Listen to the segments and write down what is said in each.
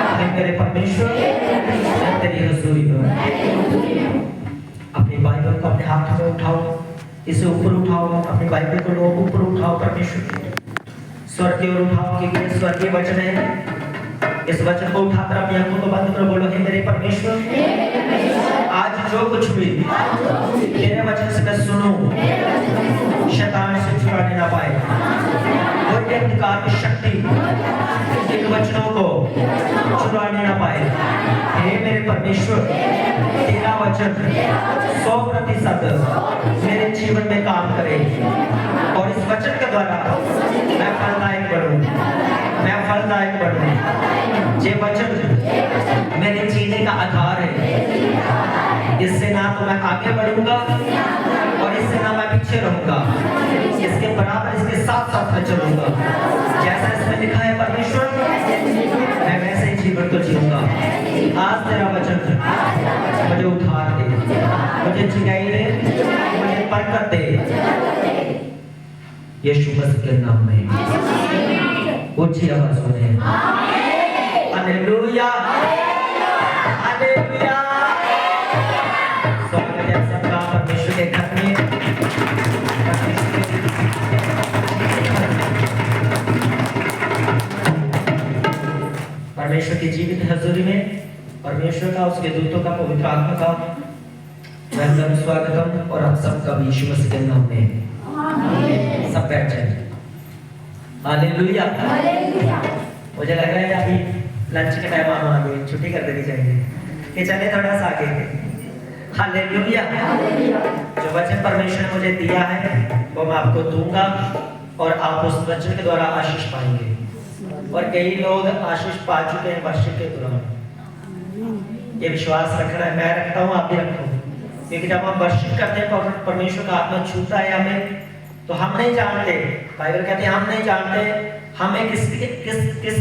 हे मेरे परमेश्वर, मैं तेरी हुजूरी में अपनी बाइबल को अपने हाथ में उठाओ, इसे ऊपर उठाओ, अपनी बाइबल को लो ऊपर उठाओ परमेश्वर, स्वर्ग की ओर उठाओ, क्योंकि ये स्वर्गीय वचन है। इस वचन को उठाकर अपनी आंखों को बंद करो, बोलो हे मेरे परमेश्वर, आज जो कुछ भी तेरे वचन से मैं सुनूं, शैतान से छुड़ाने ना पाए, कोई अंधकार की शक्ति इन वचनों को छुड़ाने ना पाए। हे मेरे परमेश्वर, तेरा वचन 100% मेरे जीवन में काम करे और इस वचन के द्वारा मैं फलदायक बनूं, मैं फलदायक बनूं। ये वचन मेरे जीने का आधार है, इससे ना तो मैं आगे बढ़ूंगा और इससे ना मैं पीछे रहूंगा, इसके बराबर इसके साथ साथ मैं चलूंगा। जैसा इसमें लिखा है परमेश्वर, मैं वैसे ही जीवन को जीऊंगा। आज तेरा वचन मुझे उद्धार दे, मुझे जिंदगी दे, मुझे बरकत दे, यीशु मसीह के नाम में। ऊंची आवाज में हालेलुया, हालेलुया। स्वागत है सबका परमेश्वर के घर में। परमेश्वर की जीवित हजूरी में परमेश्वर का, उसके दूतों का, पवित्र आत्मा का वेलकम, स्वागतम और आप सबका भी यीशु मसीह के नाम में। सब बैठ जाए। Hallelujah, hallelujah. मुझे लग रहा है अभी लंच के टाइम हम आ गए, छुट्टी कर देनी चाहिए कि चले थोड़ा सा आगे। Hallelujah, hallelujah. जो वचन परमेश्वर ने मुझे दिया है वो मैं आपको दूंगा और आप उस वचन के द्वारा आशीष पाएंगे। और कई लोग आशीष पा चुके हैं वर्षिप के दौरान। ये विश्वास रखना है, मैं रखता हूँ, आप भी रखो, क्योंकि जब हम वर्षिप करते हैं परमेश्वर का आत्मा छूता है हमें, तो हम नहीं जानते, बाइबल कहते हैं हम नहीं जानते हमें किस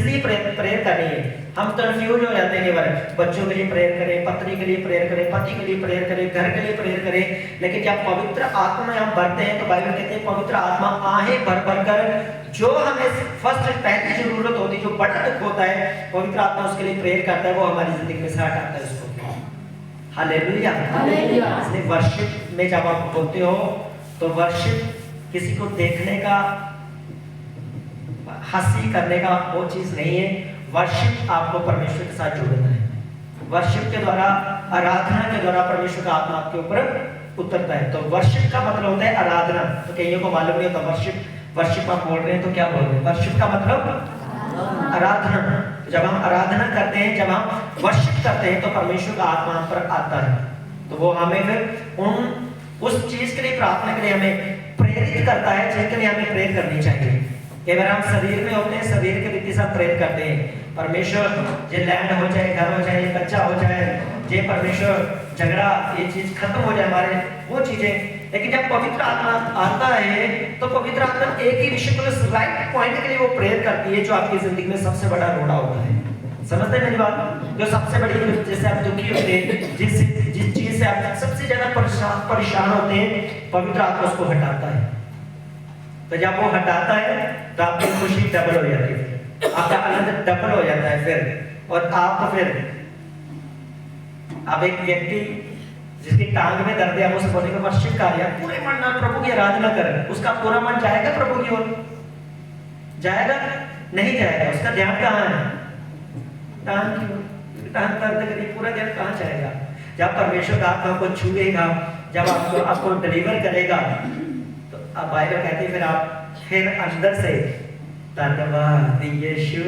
लिए प्रेयर करनी है। हम कंफ्यूज हो जाते हैं केवल, बच्चों के लिए प्रेयर करें, पत्नी के लिए प्रेयर करें, पति के लिए प्रेयर करें, घर के लिए प्रेयर करें। लेकिन जब पवित्र आत्मा में हम भरते हैं तो बाइबल कहते हैं पवित्र आत्मा आहें भर भर कर जो हमें फर्स्ट पहली जरूरत होती है, जो बड़ा दुख होता है, पवित्र आत्मा उसके लिए प्रेयर करता है, वो हमारी जिंदगी में से हटाता है उसको। Hallelujah, hallelujah. इसलिए वर्शिप में जब आप होते हो तो वर्शिप किसी को देखने का, हंसी करने का वो चीज नहीं है। वर्शिप आपको परमेश्वर के साथ जोड़ना है। वर्शिप के द्वारा, आराधना के द्वारा परमेश्वर का आत्मा आपके ऊपर उतरता है। तो वर्शिप का मतलब होता है आराधना। तो कईयों को मालूम नहीं होता वर्शिप आप बोल रहे हैं तो क्या बोल रहे हैं। वर्शिप का मतलब आराधना। जब हम आराधना करते हैं, जब हम वर्शिप करते हैं तो परमेश्वर का आत्मा हम पर आता है। तो वो हमें फिर उस चीज के लिए, प्रार्थना के लिए हमें प्रेरित करता है जिनके लिए हमें प्रेयर करनी चाहिए। अगर हम शरीर में होते हैं, शरीर के रीति से प्रेयर करते हैं, परमेश्वर जे लैंड हो जाए, घर हो जाए, बच्चा हो जाए, जे परमेश्वर झगड़ा, ये चीज खत्म हो जाए हमारे, वो चीजें। लेकिन जब पवित्र आत्मा आता है तो पवित्र आत्मा एक ही विषय को, राइट पॉइंट के लिए वो प्रेयर करती है जो आपकी जिंदगी में सबसे बड़ा रोड़ा होता है। समझते हैं मेरी बात? जो सबसे बड़ी, जैसे आप दुखी होते हैं, जिस चीज से आप सबसे ज्यादा परेशान होते हैं, पवित्र आत्मा उसको हटाता है। तो जब वो हटाता है तो आपकी खुशी डबल हो जाती है, आपका आनंद डबल हो जाता है फिर। और आप फिर, आप एक व्यक्ति जिसकी टांग में दर्द है, उसे बोलेंगे वर्शिप कार्य, पूरे मन में प्रभु की आराधना करें, उसका पूरा मन जाएगा प्रभु की ओर? जाएगा? नहीं जाएगा। उसका ध्यान कहाँ है? टांग की ओर। टांग दर्द करिए, पूरा ध्यान कहाँ जाएगा? जब परमेश्वर का आत्मा को छुएगा, जब आपको डिलीवर करेगा, तो अब बाइबल कहती है फिर आप फिर अंदर से धन्यवाद यीशु,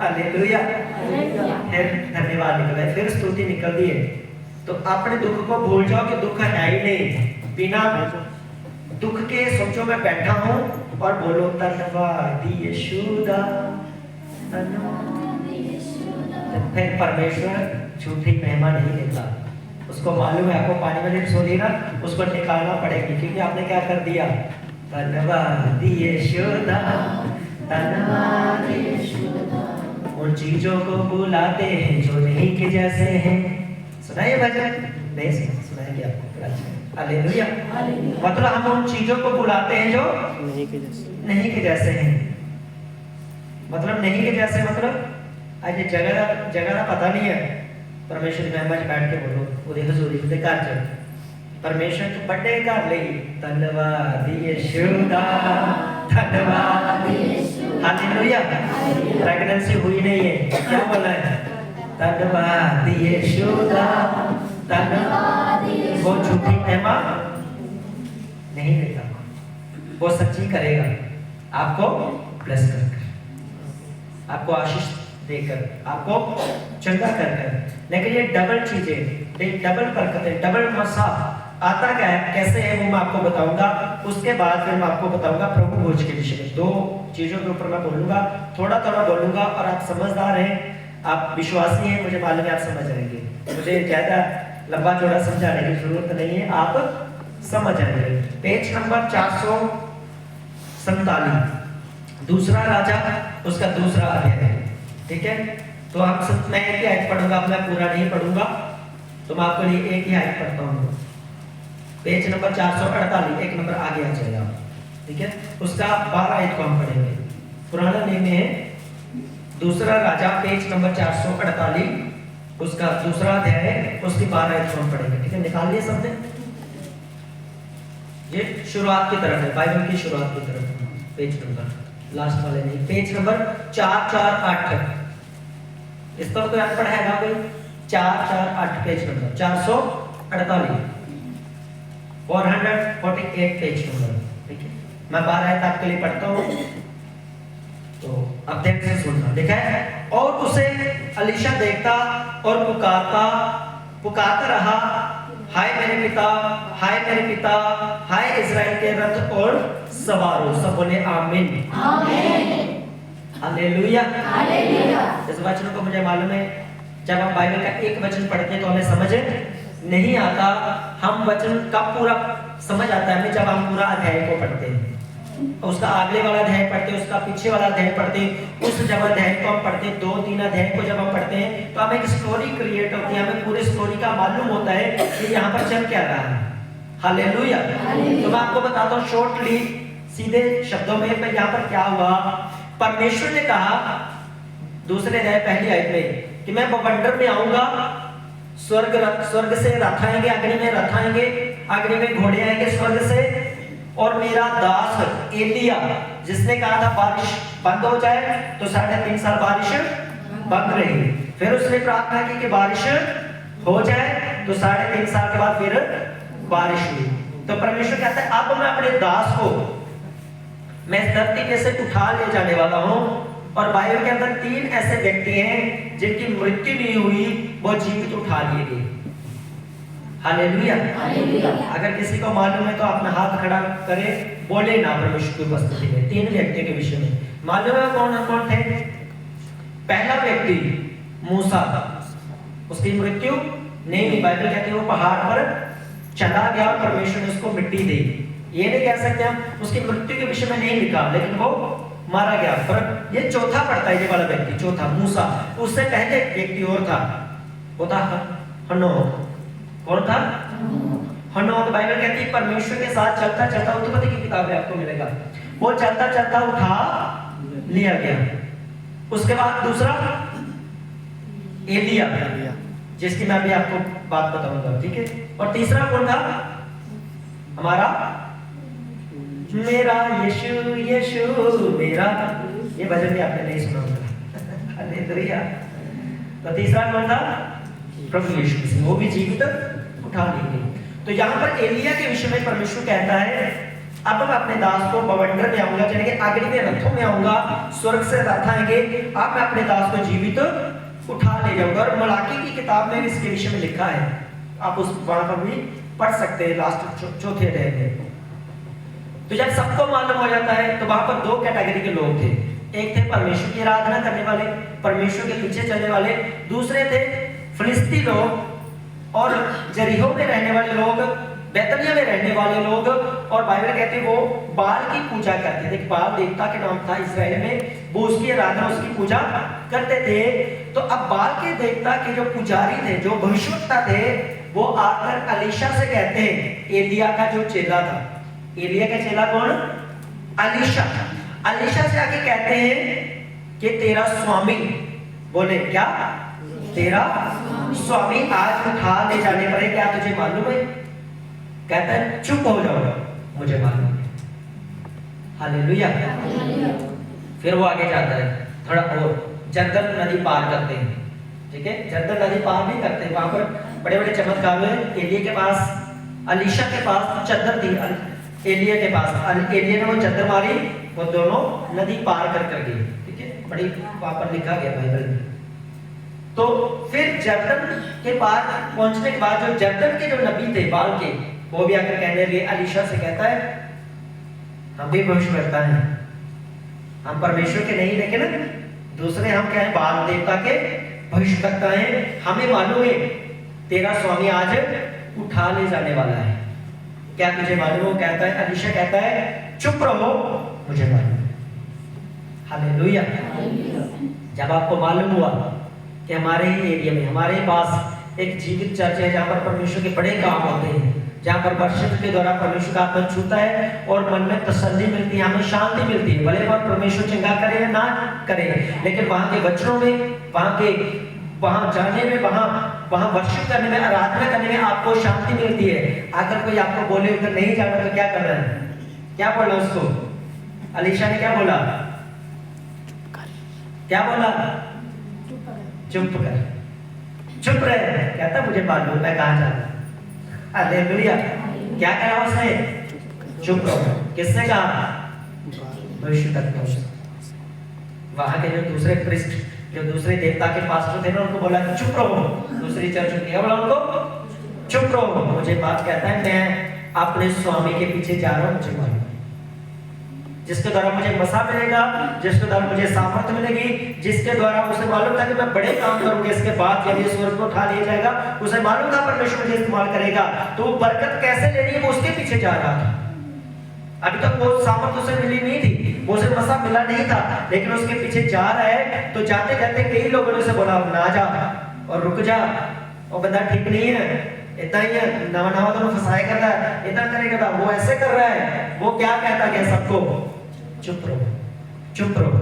हालेलुया, फिर धन्यवाद निकल है, फिर स्तुति निकलती है। तो अपने दुख को भूल जाओ कि दुख है ही नहीं, बिना दुख के सोचो मैं बैठा हूं और बोलो धन्यवाद यीशु, फिर परमेश्वर झूठी महिमा नहीं लेता। उसको मालूम है आपको पानी में लिप्स होगी ना, उसको निकालना पड़ेगी, क्योंकि आपने क्या कर दिया? धन्यवाद यीशु, धन्यवाद यीशु। उन चीजों को बुलाते हैं जो नहीं के जैसे हैं। सुनाइए भजन? नहीं सुनाएंगे आपको। अच्छा, हालेलुया। मतलब हम उन चीजों को बुलाते हैं जो नहीं के जैसे हैं। मतलब नहीं के जैसे मतलब आज जगह का पता नहीं है परमेश्वर की महिमा च बैठ के बोलो ਉਹਦੀ ਹਜ਼ੂਰੀ ਦੇ ਘਰ ਚ परमेश्वर तो बड़े घर ਲਈ धन्यवाद यीशु दा धन्यवाद हालेलुया प्रेगनेंसी हुई नहीं है क्या बोला है धन्यवाद यीशु दा धन्यवाद वो झूठी महिमा नहीं देता वो सच्ची करेगा आपको ब्लेस कर आपको आशीष देकर आपको चंगा कर लेकिन ये डबल चीजें डबल बरकतें डबल मसा आता क्या है कैसे है वो मैं आपको बताऊंगा उसके बाद फिर मैं आपको बताऊंगा प्रभु भोज के विषय में दो चीजों के ऊपर मैं बोलूंगा थोड़ा थोड़ा बोलूंगा और आप समझदार हैं आप विश्वासी हैं मुझे मालूम है आप समझ जाएंगे मुझे ज्यादा लंबा चौड़ा समझाने की जरूरत नहीं है आप समझ जाएंगे पेज नंबर 447 दूसरा राजा उसका दूसरा अध्याय है ठीक है तो आप सब मैं एक ही आयत पढ़ूंगा मैं पूरा नहीं पढ़ूंगा तो मैं आपके लिए एक ही आयत पढ़ता हूँ पेज नंबर 448 एक नंबर आगे आ जाएगा ठीक है उसका 12 आयत को हम पढ़ेंगे पुराना नियम में है दूसरा राजा पेज नंबर 448 उसका दूसरा अध्याय है उसकी 12 आयत को हम पढ़ेंगे ठीक है निकाल लिए सबने ये शुरुआत की तरफ है बाइबल की शुरुआत की तरफ पेज नंबर लास्ट वाले नहीं पेज नंबर 448 इस पर कोई अनपढ़ है ना कोई 448 पेज नंबर 448 448 पेज नंबर ठीक है मैं 12 आयत आपके लिए पढ़ता हूँ तो अब ध्यान से सुनना देखा है और उसे अलीशा देखता और पुकारता रहा हाय मेरे पिता हाय इज़राइल के रथ और सवारों सब बोले आमीन हालेलुया इस वचन को मुझे मालूम है जब हम बाइबल का एक वचन पढ़ते हैं तो हमें समझ नहीं आता हम वचन का पूरा समझ आता है हमें जब हम पूरा अध्याय को पढ़ते हैं उसका आगे वाला अध्याय पढ़ते हैं उसका पीछे वाला अध्याय पढ़ते हैं उस जब अध्याय को हम पढ़ते हैं 2-3 अध्याय को जब हम पढ़ते हैं तो हमें एक स्टोरी क्रिएट होती है हमें पूरी स्टोरी का मालूम होता है कि यहाँ पर चल क्या रहा है हालेलुया तो मैं आपको बताता हूँ शॉर्टली सीधे शब्दों में यहाँ पर क्या हुआ परमेश्वर ने कहा दूसरे अध्याय पहली आयत में कि मैं बवंडर में आऊंगा स्वर्ग से रथ आएंगे अग्नि में घोड़े आएंगे स्वर्ग से और मेरा दास एलिया जिसने कहा था बारिश बंद हो जाए तो 3.5 साल बारिश बंद रही फिर उसने प्रार्थना की कि बारिश हो जाए तो 3.5 साल के बाद फिर बारिश हुई तो परमेश्वर कहता है अब मैं अपने दास को मैं धरती में से उठा ले जाने वाला हूं और बाइबल के अंदर 3 ऐसे व्यक्ति हैं जिनकी मृत्यु नहीं हुई वो जीवित उठा लिए गए हालेलुया अगर किसी को मालूम है तो अपना हाथ खड़ा करे बोले ना परमेश्वर की उपस्थिति में 3 व्यक्तियों के विषय में मालूम है कौन थे पहला व्यक्ति मूसा उसकी मृत्यु नहीं हुई बाइबल कहती है वो पहाड़ पर चला गया और परमेश्वर ने उसको मिट्टी दी ये नहीं कह सकते हम उसकी मृत्यु के विषय में नहीं लिखा लेकिन वो मारा गया पर ये चौथा पड़ता है ये वाला व्यक्ति चौथा मूसा उससे पहले व्यक्ति और था वो था हनोक कौन था हनोक बाइबल कहती है परमेश्वर के साथ चलता चलता उत्पत्ति की किताब में आपको मिलेगा वो चलता चलता उठा लिया गया उसके बाद दूसरा एलिया जिसकी मैं अभी आपको बात बताऊंगा ठीक है और तीसरा कौन था हमारा मेरा यीशु मेरा ये भजन भी आपने नहीं सुना होगा हालेलुया तो तीसरा कौन था प्रभु यीशु मसीह वो भी जीवित उठा ली गई तो यहाँ पर एलिया के विषय में परमेश्वर कहता है अब मैं अपने दास को बवंडर में आऊंगा यानी कि अग्नि के रथों में आऊंगा स्वर्ग से रथ आएंगे अब मैं अपने दास को जीवित उठा ले जाऊंगा और मलाकी की किताब में इसके विषय में लिखा है आप उस वहां पर भी पढ़ सकते हैं लास्ट चौथे अध्याय में तो जब सबको मालूम हो जाता है तो वहां पर 2 कैटेगरी के लोग थे एक थे परमेश्वर की आराधना करने वाले परमेश्वर के पीछे चलने वाले दूसरे थे फिलिस्ती लोग और जरीहो में रहने वाले लोग बैतनिया में रहने वाले लोग और बाइबल कहती है वो बाल की पूजा करते थे बाल देवता के नाम था इजराइल में वो उसकी आराधना उसकी पूजा करते थे तो अब बाल के देवता के जो पुजारी थे जो भविष्यवक्ता थे वो आकर अलीशा से कहते हैं एलिया का जो चेला था एलिया का चेला कौन अलीशा से आके कहते हैं कि तेरा स्वामी बोले क्या? तेरा स्वामी आज उठा ले जाने पर है, क्या तुझे मालूम है? कहता है चुप हो जाओ, मुझे मालूम है। हालेलुया। फिर वो आगे जाता है, थोड़ा और जर्दन नदी पार करते हैं, ठीक है। जर्दन नदी पार नहीं करते, वहां पर बड़े बड़े चमत्कार हुए। एलिया के पास, अलीशा के पास चद्दर थी, एलिया के पास, एलिया ने वो चद्दर मारी, वो दोनों नदी पार कर गए, ठीक है। बड़ी वहां पर लिखा गया बाइबल में। तो फिर जर्दन के पार पहुंचने के बाद जो जर्दन के जो नबी थे बाल के, वो भी आकर कहने लगे, अलीशा से कहता है हम भी भविष्यवक्ता हैं, हम परमेश्वर के नहीं लेकिन दूसरे, हम क्या है? बाल देवता के भविष्यवक्ता हैं। हमें मालूम है तेरा स्वामी आज उठा ले जाने वाला है, क्या तुझे मालूम? वो कहता है, अलीशा कहता है चुप रहो, मुझे मालूम है। हालेलुया। जब आपको मालूम हुआ कि हमारे ही एरिया में, हमारे पास एक जीवित चर्च है जहां पर परमेश्वर के बड़े काम होते हैं, जहां पर वर्षिप के द्वारा परमेश्वर का आत्मा छूता है और मन में तसल्ली मिलती है, हमें शांति मिलती है। भले वह परमेश्वर चंगा करे या ना करे, लेकिन वहां के वचनों में, वहां जाने में, वहां वर्षिप करने में, आराधना करने में आपको शांति मिलती है। अगर कोई आपको बोले उधर नहीं जाना तो क्या करना है? क्या बोला उसको? अलीशा ने क्या बोला? क्या बोला? चुप कर, चुप रहे। कहता मुझे मालूम मैं कहां जाना। हालेलुया। क्या कहा उसने? चुप रहो। किसने कहा? भविष्यवक्ता ने। वहां के जो दूसरे प्रीस्ट, जो दूसरे देवता के पास्टर थे ना, उनको बोला चुप रहो। दूसरी चर्च में क्या बोला उनको? चुप रहो। मुझे बात कहता है मैं अपने स्वामी के पीछे जा रहा हूं, मुझे मालूम, जिसके द्वारा मुझे मसा मिलेगा, जिसके द्वारा मुझे सामर्थ मिलेगी, जिसके द्वारा उसे मालूम था कि मैं बड़े काम करूंगा, इसके बाद जब ये स्वर्ग को उठा लिया जाएगा, उसे मालूम था परमेश्वर मुझे इस्तेमाल करेगा। तो वो बरकत कैसे लेनी है वो उसके पीछे जा रहा था। अभी तक वो सामर्थ उसे मिली नहीं थी, वो उसे मसा मिला नहीं था, लेकिन उसके पीछे जा रहा है। तो जाते जाते कई लोगों ने उसे बोला ना जा और रुक जा, वो बंदा ठीक नहीं है, इतना ही है, नवा नवा तो फंसाया करता है, इतना करेगा था, वो ऐसे कर रहा है। वो क्या कहता गया सबको? चुप रहो, चुप रहो,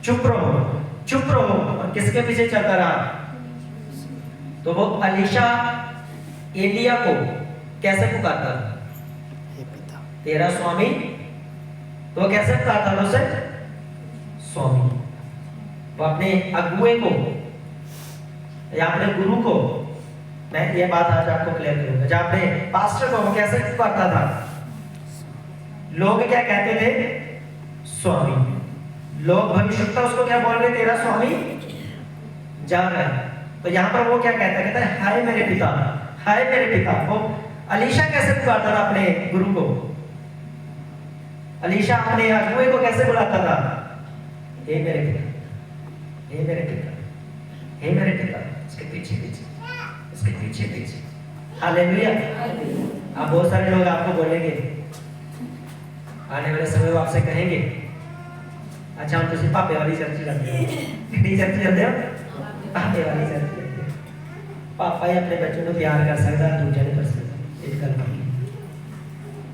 चुप रहो, चुप रहो। और किसके पीछे चलता रहा? तो वो अलीशा एलिया को कैसे पुकारता? तेरा स्वामी। तो कैसे पुकारता उसे? स्वामी। वो अपने अगुए को या अपने गुरु को, मैं ये बात आज आपको क्लियर करूंगा, जब अपने पास्टर को वो कैसे पुकारता था? लोग क्या कहते थे? स्वामी। लोग भविष्यवक्ता उसको क्या बोल रहे? तेरा स्वामी जा रहा है। तो यहाँ पर वो क्या कहता है? हाय मेरे पिता, हाय मेरे पिता। वो अलीशा कैसे पुकारता था अपने गुरु को? अलीशा अपने अगुए को कैसे बुलाता था? हे मेरे पिता, हे मेरे पिता, हे मेरे पिता। उसके पीछे पीछे, उसके पीछे पीछे। हालेलुया। अब बहुत सारे लोग आपको बोलेंगे, आने वाले समय में आपसे कहेंगे अच्छा हम तुझे पापे वाली चर्च जाते हो, कितनी चर्च जाते हो? पापे वाली चर्च जाते हो। पापा ही अपने बच्चों को प्यार कर सकता है, दूसरे नहीं कर सकता। इस गल पर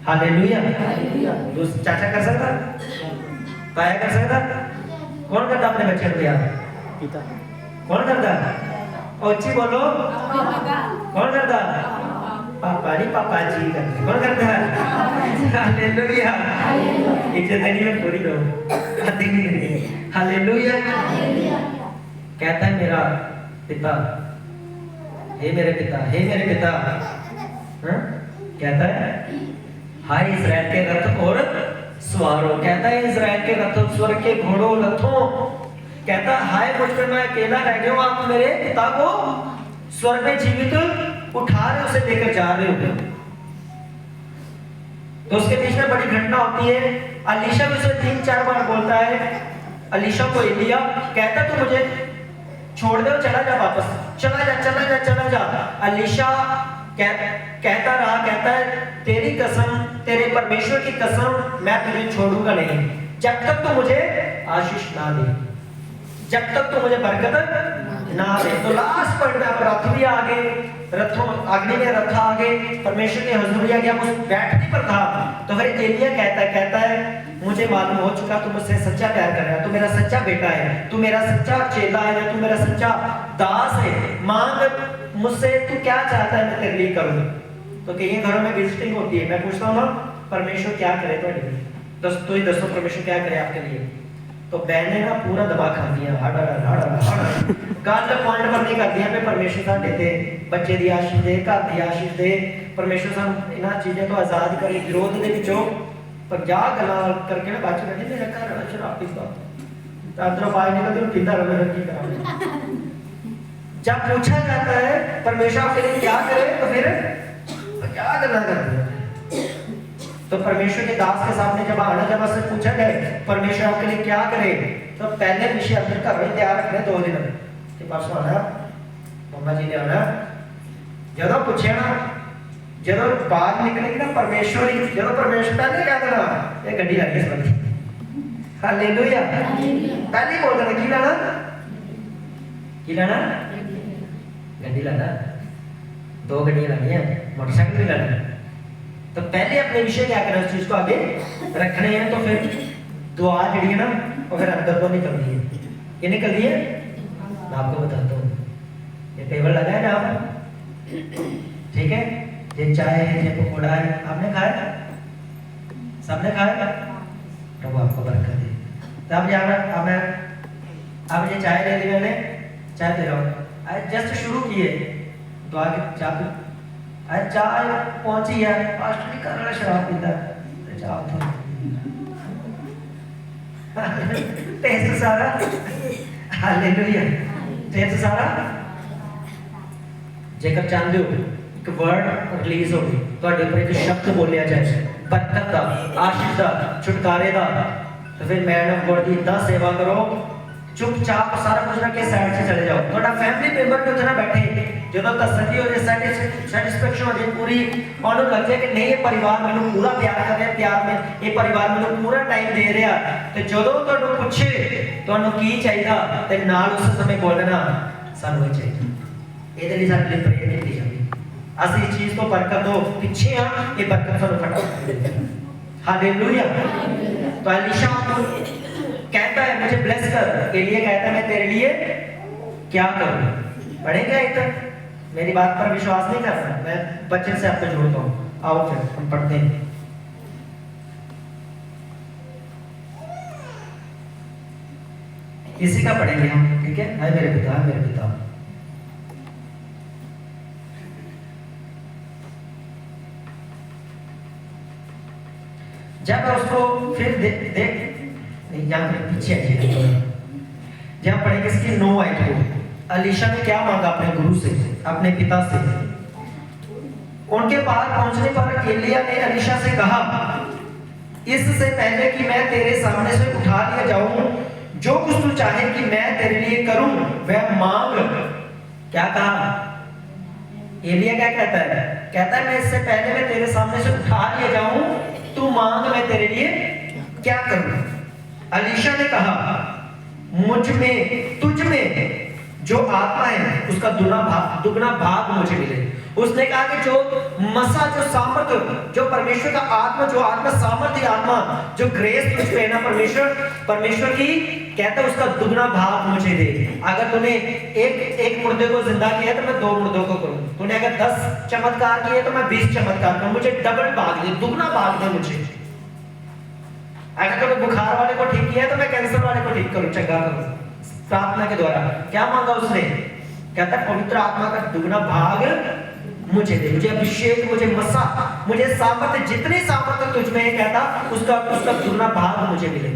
हालेलुया। चाचा कर सकता, ताया कर सकता। कौन करता अपने बच्चे को प्यार? पिता। कौन करता? अच्छी बोलो, कौन करता? पापा नहीं, पापा जी करते। कौन करता है? हालेलुया। इज्जत नहीं में पूरी दो, हालेलुया। कहता है मेरा पिता, हे मेरे पिता, हे मेरे पिता। कहता है हाय इज़राइल के रथ और सवारों। कहता है इज़राइल के रथों, स्वर्ग के घोड़ों, रथों। कहता हाय मुझ पर मैं अकेला रह गया हूं, आप मेरे पिता को स्वर्ग में जीवित उठा रहे, उसे लेकर जा रहे हो। तो उसके बीच में बड़ी घटना होती है। अलीशा भी उसे 3-4 बार बोलता है, अलीशा को एलिया कहता तू मुझे छोड़ दे, चला जा वापस, चला जा, चला जा, चला जा। अलीशा कहता रहा, कहता है तेरी कसम, तेरे परमेश्वर की कसम, मैं तुझे छोड़ूंगा नहीं जब तक तू मुझे आशीष ना दे, जब तक तू मुझे बरकत ना आवे। तो लास्ट पॉइंट में आप रथ भी आगे, रथों अग्नि में रखा आगे, परमेश्वर के हुजूर आ गया, उस बैठने पर था। तो फिर एलिया कहता है मुझे मालूम हो चुका तू मुझसे सच्चा प्यार कर रहा है, तू मेरा सच्चा बेटा है, तू मेरा सच्चा चेला है, या तू मेरा सच्चा दास है, मांग मुझसे तू क्या चाहता है मैं तेरे लिए करूं। तो कई घरों में विजिटिंग होती है, मैं पूछता हूँ ना परमेश्वर क्या करे तुम्हारे लिए, तो ही दसो परमेश्वर क्या करे आपके लिए। तो बहनें ना पूरा दबा खाती हैं, हड़ गल पॉइंट पर नहीं करती हैं, परमेश्वर सा देते बच्चे दी आशीष दे, घर दी आशीष दे, परमेश्वर सानू इन्हां चीज़ों तो आज़ाद करे, विरोध दे विचों 50 गल्लां करके ना बात करनी मेरा घर वाला शराब पीता, अंदरों बाहर निकलते हुए पीता रहे, की करा। जब पूछा जाता है परमेश्वर आपके लिए क्या करे, तो फिर 50 गल्लां करते हैं। तो परमेश्वर के दास के सामने जब आना, जब उससे पूछा गया परमेश्वर आपके लिए क्या करे, तो पहले विषय अंदर घर में तैयार रखने 2 दिन कि परसों आना मम्मा जी ने आना। जब पूछे ना, जब बात निकलेगी ना परमेश्वर ही, जब परमेश्वर पहले कह देना ये गड्डी लानी इस बंदी, हालेलुया, पहले ही बोल देना की लाना, की लाना, गड्डी लाना, 2 गड्डियां लानी है, मोटरसाइकिल भी लाना। तो पहले अपने विषय क्या करना, उस चीज को आगे रखने हैं। तो फिर दुआ जड़ी है ना, और फिर अंदर को निकलती है, ये निकलती है, मैं आपको बताता हूँ। ये टेबल लगा है ना आप, ठीक है, ये चाय है, ये पकौड़ा है, आपने खाया, सबने खाया, प्रभु आपको बरकत दे। तब जाना अब ये चाय ले ली मैंने, चाय पी रहा हूँ, जस्ट शुरू किए दुआ की चाय, चाय पहुंची है, पास्टर नहीं कर रहा शराब पीता है, चाय टेस्ट सारा, हालेलुया, टेस्ट सारा। जेकर चाहते हो एक वर्ड रिलीज हो ਤੁਹਾਡੇ ਉੱਪਰ ਇੱਕ ਸ਼ਬਦ ਬੋਲਿਆ ਜਾਏ ਬਰਕਤ ਦਾ, ਆਸ਼ੀष ਦਾ, ਛੁਟਕਾਰੇ ਦਾ, तो फिर मैन ऑफ गॉड की इतना सेवा करो, चुपचाप सारा कुछ रख के साइड से चले जाओ। थोड़ा फैमिली मेंबर भी उतना बैठे, जो तसल्ली हो जाए, सैटिस्फैक्शन हो जाए पूरी, और लग जाए कि नहीं ये परिवार मैंने पूरा प्यार कर रहा, प्यार में ये परिवार मैंने पूरा टाइम दे रहा, तो जो तुहानू पूछे तुहानू की चाहिए तो नाल उस समय बोलना सानू ये चाहिए, ये लिए साडे लिए प्रेयर की जाती। असं इस चीज तो बरकत हो पीछे हाँ, ये बरकत सानू फटाफट, हालेलुया। तो एलीशा कहता है मुझे ब्लेस कर, एलिया कहता है मैं तेरे लिए क्या करूं। पढ़ेंगे इधर, मेरी बात पर विश्वास नहीं करना, मैं बच्चे से आपको जोड़ता हूं। आओ फिर हम पढ़ते हैं। इसी का पढ़ेंगे हम, ठीक है। हाय मेरे पिता, मेरे पिता। जब उसको फिर देख यहाँ पे पीछे जहाँ पढ़ेंगे इसकी 9 आयत को, अलीशा ने क्या मांगा अपने गुरु से, अपने पिता से। उनके पास पहुंचने पर एलिया ने अलीशा से कहा, इससे पहले कि मैं तेरे सामने से उठा लिया जाऊं, जो कुछ तू चाहे कि मैं तेरे लिए करूं वह मांग। क्या कहा एलिया, क्या कहता है? कहता है मैं इससे पहले मैं तेरे सामने से उठा लिया जाऊं, तू मांग मैं तेरे लिए क्या करूं। अलीशा ने कहा, मुझ में तुझ में जो आत्मा है उसका दुगना भाग मुझे मिले। उसने कहा कि जो मसा, जो सामर्थ, जो परमेश्वर का आत्मा, जो आत्मा सामर्थ्य आत्मा, जो ग्रेस तुझ पे है ना परमेश्वर की, कहता है उसका दुगना भाग मुझे दे। अगर तूने एक मुर्दे को जिंदा किया तो मैं 2 मुर्दों को करूं, तूने अगर 10 चमत्कार किए तो मैं 20 चमत्कार करूं, मुझे डबल भाग दे, दुगना भाग दे मुझे। अगर तूने बुखार वाले को ठीक किया तो मैं कैंसर वाले को ठीक करूं, चंगा करूं प्रार्थना के द्वारा। क्या मांगा उसने? कहता है पवित्र आत्मा का दुगना भाग मुझे दे, मुझे अभिषेक, मुझे मसा, मुझे सामर्थ्य, जितनी सामर्थ्य तुझ में है, कहता उसका दुगना भाग मुझे मिले।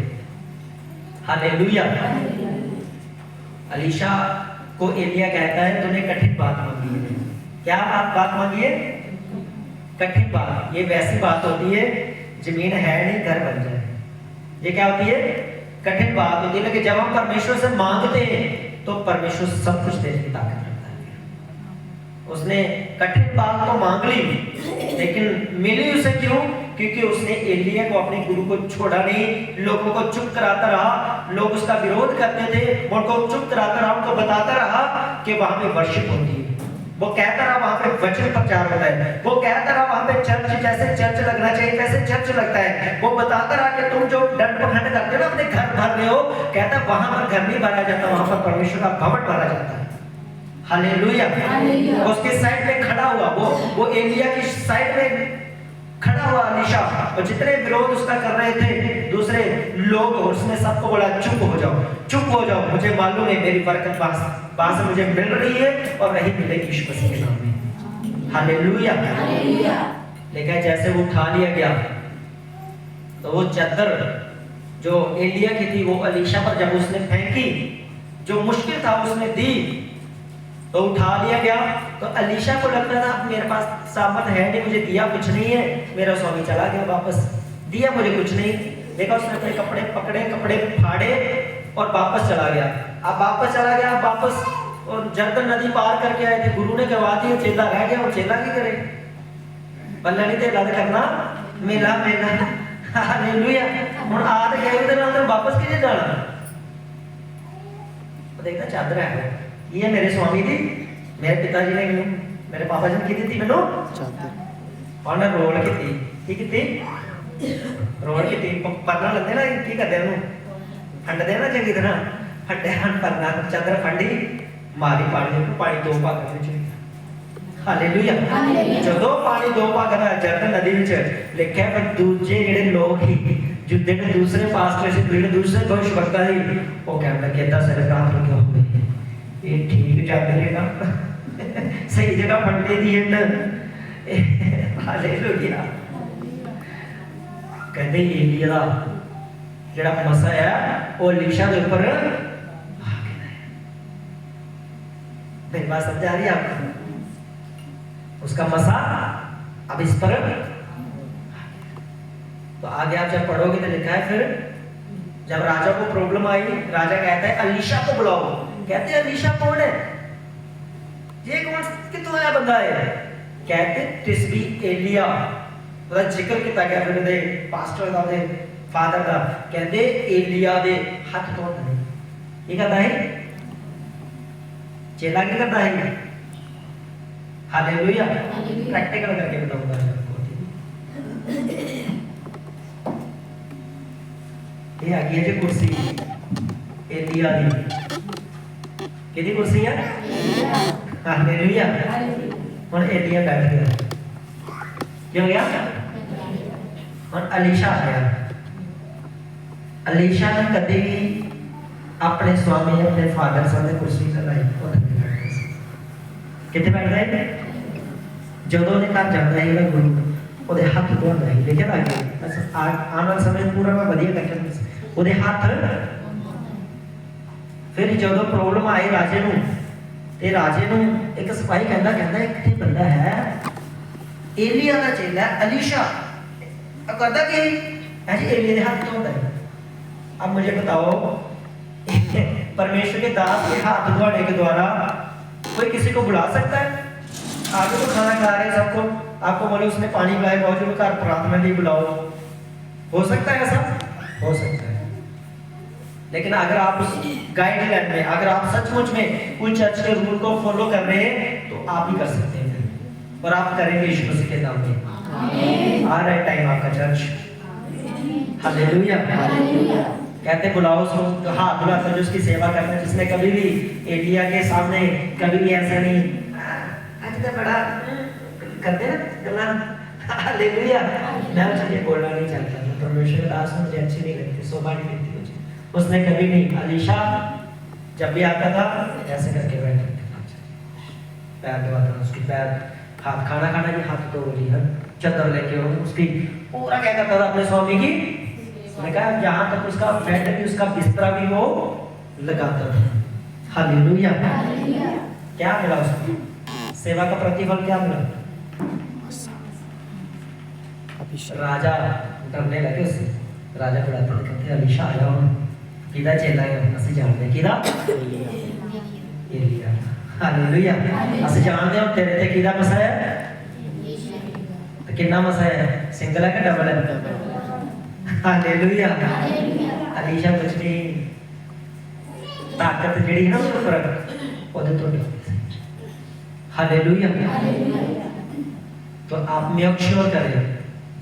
हालेलुया। अलीशा को एलिया कहता है तूने कठिन बात मांगी है। क्या बात मांगी है? कठिन बात। ये वैसी बात होती है, जमीन है नहीं घर बन जाए, ये क्या होती है? कठिन बात होती है। लेकिन जब हम परमेश्वर से मांगते हैं तो परमेश्वर सब कुछ देने की ताकत रखता है। उसने कठिन बात तो मांग ली, लेकिन मिली उसे क्यों? क्योंकि उसने एलिया को, अपने गुरु को छोड़ा नहीं, लोगों को चुप कराता रहा। लोग उसका विरोध करते थे, उनको चुप कराता रहा, उनको बताता रहा कि वहां पे वर्शिप होती है, वो कहता रहा वहां पे वचन प्रचार होता है, वो कहता रहा वहां पे चर्च जैसे चर्च लगना चाहिए वैसे चर्च लगता है, वो बताता रहा कि तुम जो दंड पखंड करते हो ना अपने घर भर रहे हो, कहता वहां पर घर नहीं भरा जाता, वहां पर परमेश्वर का भवन भरा जाता है। हालेलुया। उसके साइड में खड़ा हुआ वो एलिया की साइड में खड़ा हुआ अलीशा, और जितने विरोध उसका कर रहे थे दूसरे लोग, उसने सबको बोला चुप हो जाओ, चुप हो जाओ, मुझे मालूम है मेरी बरकत वहां से मुझे मिल रही है और नहीं मिलेगी यीशु मसीह के नाम में। हालेलुया। लेकिन जैसे वो उठा लिया गया तो वो चादर जो एलिया की थी वो अलीशा पर जब उसने फेंकी, जो मुश्किल था उसने दी, तो उठा लिया गया। तो अलीशा को लगता था मेरे पास सामर्थ है नहीं, मुझे दिया कुछ नहीं है, मेरा स्वामी चला गया वापस, दिया मुझे कुछ नहीं। देखा उसने अपने कपड़े पकड़े, कपड़े फाड़े और वापस चला गया। अब वापस चला गया, वापस और जर्दन नदी पार करके आए थे, गुरु ने करवा दिया, चेला रह गया, और चेला की करे पल्ला नहीं तेला करना मेला मेला। हालेलुया। हुन आ ते गए उधर अंदर वापस किने जाना, देखा चादर है ये मेरे स्वामी दी, मेरे पिताजी ने मैनू, मेरे पापा जी ने की दी मैनू चादर, और रोल की रोल की परना लगते ना की करते हैं फंडते ना चंगी तरह, फटे परना चादर फंडी मारी पानी दो भाग में। हालेलुया। जो पानी दो भाग ना जर्दन नदी में लिखा, पर दूजे जेडे लोग ही जिद्दे ने दूसरे पास्टर से पीड़ दूसरे भविष्यवक्ता ही वो कहने लगे इतना सारे काम लगे हुए ये ठीक चादर है ना सही जगह फंडे दी है। हालेलुया। कहते एलिया दा जेड़ा मसा है वो अलीशा के ऊपर आ गया। मेरी बात समझ आ रही है आपको? उसका मसा अब इस पर, तो आगे आप जब पढ़ोगे तो लिखा है, फिर जब राजा को प्रॉब्लम आई, राजा कहता है अलीशा को बुलाओ। कहते हैं अलीशा कौन है, ये कौन कितों आया बंदा है? कहते तिस्बी एलिया, मतलब जिक्र किया गया फिर दे पास्टर दा दे फादर दा, कहते एलिया दे हाथ धोता है। ये करता है चेला, क्या करता है? हालेलुया। प्रैक्टिकल करके बताऊंगा आपको। ये आ गई है जो कुर्सी एलिया दी, किहदी कुर्सी है? हालेलुया। हुन एलिया बैठ गया, क्यों गया? हुन अलीशा आ गया। अलीशा ने कभी भी अपने स्वामी अपने फादर सामने कुर्सी लगाई, कितने बैठता है? ਜਦੋਂ ਨੇ ਘਰ ਜਾਂਦਾ ਹੈ ਇਹਦਾ ਗੁਰੂ ਉਹਦੇ ਹੱਥ ਧੋਂਦਾ ਹੈ। ਲੇਕਿਨ ਆਉਣ ਵਾਲੇ ਸਮੇਂ ਪੂਰਾ ਮੈਂ ਵਧੀਆ ਕਰਕੇ ਉਹਦੇ ਹੱਥ। ਫਿਰ ਜਦੋਂ ਪ੍ਰੋਬਲਮ ਆਈ ਰਾਜੇ ਨੂੰ, ਤੇ ਰਾਜੇ ਨੂੰ ਇੱਕ ਸਿਪਾਹੀ ਕਹਿੰਦਾ ਇੱਥੇ ਬੰਦਾ ਹੈ एलिया का चेला अलीशा, करता कि ऐसे एलिया के हाथ धोता है। अब मुझे बताओ परमेश्वर के दास के हाथ धोने के द्वारा कोई किसी को बुला सकता है? आगे तो खाना खा रहे हैं सबको, आपको बोले उसने पानी पिलाया, बहुत जो घर प्रार्थना लिए बुलाओ, हो सकता है ऐसा? हो सकता है। लेकिन अगर आप उस गाइडलाइन में, अगर आप सचमुच में उन चर्च के रूल को फॉलो कर रहे हैं तो आप भी कर सकते हैं, और आप करेंगे यीशु मसीह के नाम में। आ रहा है टाइम आपका चर्च। हालेलुया। कहते बुलाओ उसको, तो हाथ बुलाता जो उसकी सेवा करता है, जिसने कभी भी एलिया के सामने कभी भी ऐसा नहीं आज तो बड़ा करते ना गल्ला। हालेलुया। मैं मुझे बोलना नहीं चाहता, परमेश्वर दास मुझे अच्छी नहीं लगती, शोभा नहीं लगती मुझे। उसने कभी नहीं, अलीशा जब भी आता था ऐसे करके बैठा, पैर दबाता, उसकी पैर हाथ, खाना खाना भी हाथ तो बोली है, चादर लेके उसकी पूरा क्या करता था अपने स्वामी की, मैंने कहा जहां तक उसका बेड भी, उसका बिस्तरा भी वो लगाता था। हालेलुया। क्या मिला उसको? सेवा का प्रतिफल क्या मिला? राजा डरने लगे उससे। राजा बुलाते थे, कहते अलीशा आ जाओ, किदा चेला है असि जानते, किदा एलिया। हालेलुया। असि जानते हो तेरे ते किदा मसा है, तो कितना मसा है, सिंगल है कि डबल है? हालेलुया। अलीशा कुछ नहीं, ताकत जड़ी है ना उसके ऊपर ਉਹਦੇ ਤੋਂ ਡਰਦੇ। हालेलुया। तो आप मेक श्योर करें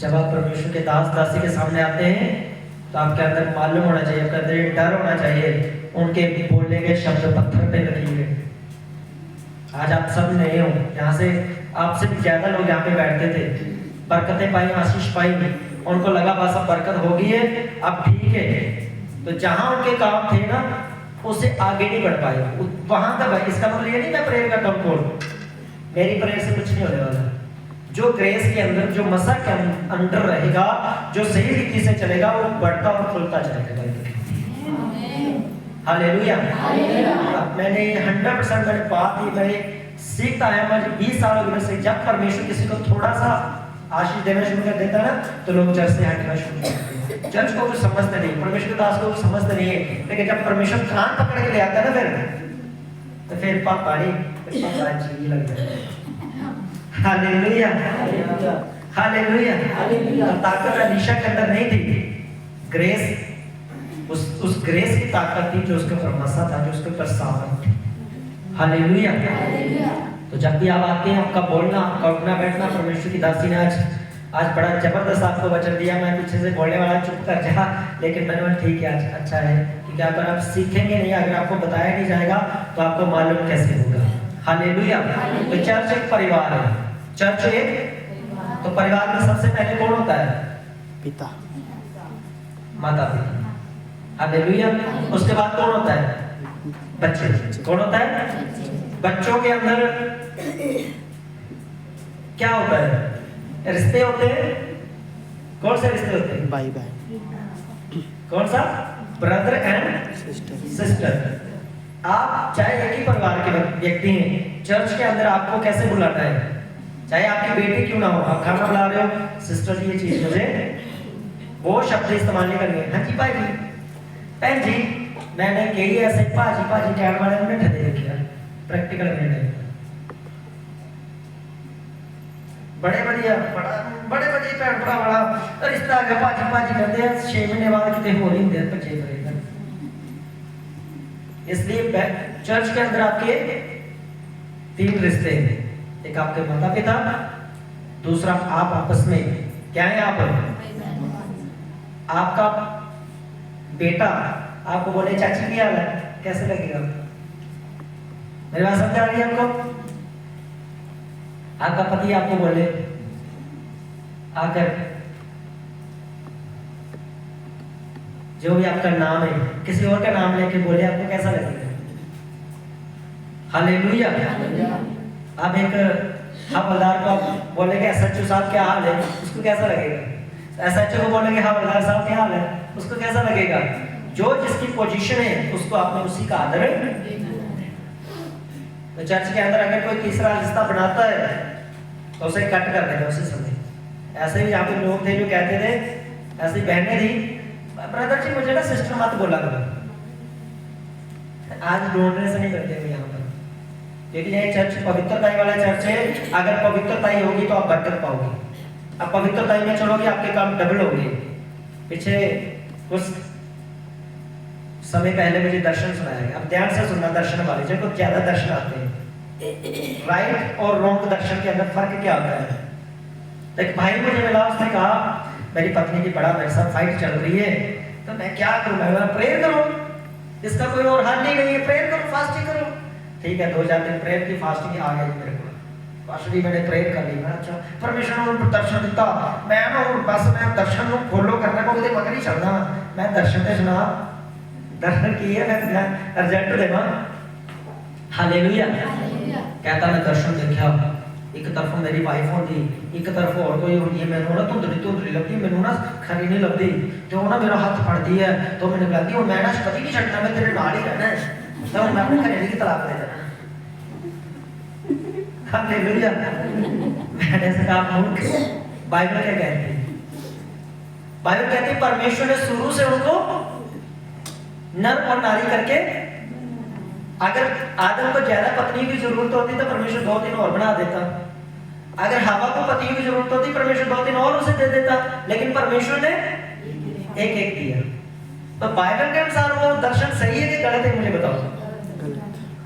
जब आप परमेश्वर के दास दासी के सामने आते हैं तो आपके अंदर मालूम होना चाहिए, आपके अंदर डर होना चाहिए। उनके बोलने के शब्द पत्थर पे लकीर है। आज आप सब नए हो, यहाँ से आपसे भी ज्यादा लोग यहाँ पे बैठते थे, बरकतें पाई, आशीष पाई, उनको लगा बस अब बरकत होगी है, अब ठीक है। तो जहाँ उनके काम थे ना उससे आगे नहीं बढ़ पाए, वहां तक। इसका मतलब ये नहीं मैं प्रेयर करता हूँ, मेरी प्रेयर से कुछ नहीं होने वाला। जो ग्रेस के अंदर, जो मसा के अंदर रहेगा, जो सही रीति से चलेगा, वो बढ़ता और खुलता चलेगा। हालेलुया। अब मैंने 100% मैंने बात ही मैंने सीखता है, मुझे 20 साल हो गए से। जब परमेश्वर किसी को थोड़ा सा आशीष देना शुरू कर देता है ना तो लोग चर्च से हटना शुरू कर देते हैं। चर्च को कुछ समझते नहीं, परमेश्वर के दास को कुछ समझते नहीं है, लेकिन जब परमेश्वर कान पकड़ के ले आता है ना फिर पानी लग जाता है। Hallelujah, hallelujah. ताकत अलीशा के अंदर नहीं थी, ग्रेस, उस ग्रेस की ताकत थी जो उसके ऊपर मसा था, जो उसके ऊपर सावन थी। हालेलुया। तो जब भी आप आते हैं, आपका बोलना, आपका उठना बैठना, परमेश्वर की दासी ने आज बड़ा जबरदस्त आपको वचन दिया। मैं पीछे से बोलने वाला चुप कर जा, लेकिन मैंने बोला ठीक है, आज अच्छा है, क्योंकि अगर आप सीखेंगे नहीं, अगर आपको बताया नहीं जाएगा तो आपको मालूम कैसे होगा। हालेलुया। तो चर्च एक परिवार है, चर्च एक, तो परिवार में सबसे पहले कौन होता है? पिता, माता पिता। हालेलुया। उसके बाद कौन होता है? बच्चे। कौन होता है? बच्चों के अंदर क्या होता है? रिश्ते होते हैं। कौन से रिश्ते होते हैं? भाई बहन। कौन सा? Brother and sister. आप चाहे एक ही परिवार के व्यक्ति हैं, चर्च के अंदर आपको कैसे बुलाना है? चाहे आपकी बेटी क्यों ना हो, आप खाना बुला रहे हो, सिस्टर जी ये चीज मुझे, वो शब्द इस्तेमाल नहीं करने। हाँ जी भाई जी, बहन जी, मैंने कही ऐसे भाजी भाजी कहने वाले ने ठहरे रखिया, प्रैक्टिकल में बड़े बढ़िया बड़े बढ़िया भैन भरा वाला रिश्ता आ गया, भाजी भाजी करते हैं, 6 महीने बाद कितने हो नहीं होते बच्चे करेगा। इसलिए चर्च के अंदर आपके 3 रिश्ते हैं, एक आपके माता पिता, दूसरा आप आपस में क्या है, आपका बेटा आपको बोले चाची क्या हाल है, कैसे लगेगा? मेरी बात समझ आ रही है आपको? आपका पति आपको बोले आकर जो भी आपका नाम है, किसी और का नाम लेके बोले, आपको कैसा लगेगा? हालेलुया। आप एक हवलदार को बोलेंगे एसएचओ साहब क्या हाल है, उसको कैसा लगेगा? एसएचओ को बोलेंगे हवलदार साहब क्या हाल है, उसको कैसा लगेगा? जो जिसकी पोजीशन है उसको आपने उसी का आदर। तो चर्च के अंदर अगर कोई तीसरा रिश्ता बनाता है तो उसे कट कर देगा उसी समय। ऐसे ही यहाँ पे लोग थे जो कहते थे, ऐसी बहनें थी, ब्रदर जी मुझे ना सिस्टर मत बोला करो। आज ढूंढने से नहीं करते हुए यहाँ पर, क्योंकि ये चर्च पवित्रताई वाला चर्च है। अगर पवित्रताई होगी तो आप बरकत पाओगे, अब पवित्रताई में चलोगे आपके काम डबल होंगे। पीछे कुछ समय पहले मुझे दर्शन सुनाया गया, अब ध्यान से सुनना दर्शन वाले, जो कुछ ज्यादा दर्शन आते हैं। राइट और रॉन्ग दर्शन के अंदर फर्क क्या होता है? एक भाई मुझे मिला, उसने कहा मेरी पत्नी की बड़ा मेरे साथ फाइट चल रही है, तो मैं क्या करूं? मैं प्रेयर करो, इसका कोई और हल नहीं है, प्रेयर करो, फास्टिंग करो। ठीक है, 2-4 दिन प्रेयर की, फास्टिंग आ गई मेरे को, फास्टिंग मैंने प्रेयर कर ली। मैं अच्छा परमेश्वर ने दर्शन दिता, मैं ना बस मैं दर्शन को फॉलो करने को किते मगर ही चलना, मैं दर्शन ते सुना, दर्शन किए, मैं रिजल्ट देवा। हालेलुया। कहता मैं दर्शन देखा, एक तरफ मेरी वाइफ होती, एक तरफ और कोई होती है, मैंने ना धुंधली लगती, मैंने ना खरी नहीं लगती, तो ना मेरा हाथ फड़ती है, तो मैंने कहती हूँ मैं ना कभी नहीं छड़ना, मैं तेरे नाल ही रहना है, तो मैं अपने घरेली की तलाक दे देना। हालेलुया। मैंने ऐसे कहा मूर्ख, बाइबल क्या कहती है? बाइबल कहती है परमेश्वर ने शुरू से उनको नर और नारी करके, अगर आदम को ज्यादा पत्नियों की जरूरत होती तो परमेश्वर 2-3 और बना देता, अगर हवा को पत्नियों की जरूरत होती परमेश्वर 2-3 और उसे दे देता, लेकिन परमेश्वर ने एक दिया। तो बाइबल के अनुसार वो दर्शन सही है कि गलत है, मुझे बताओ।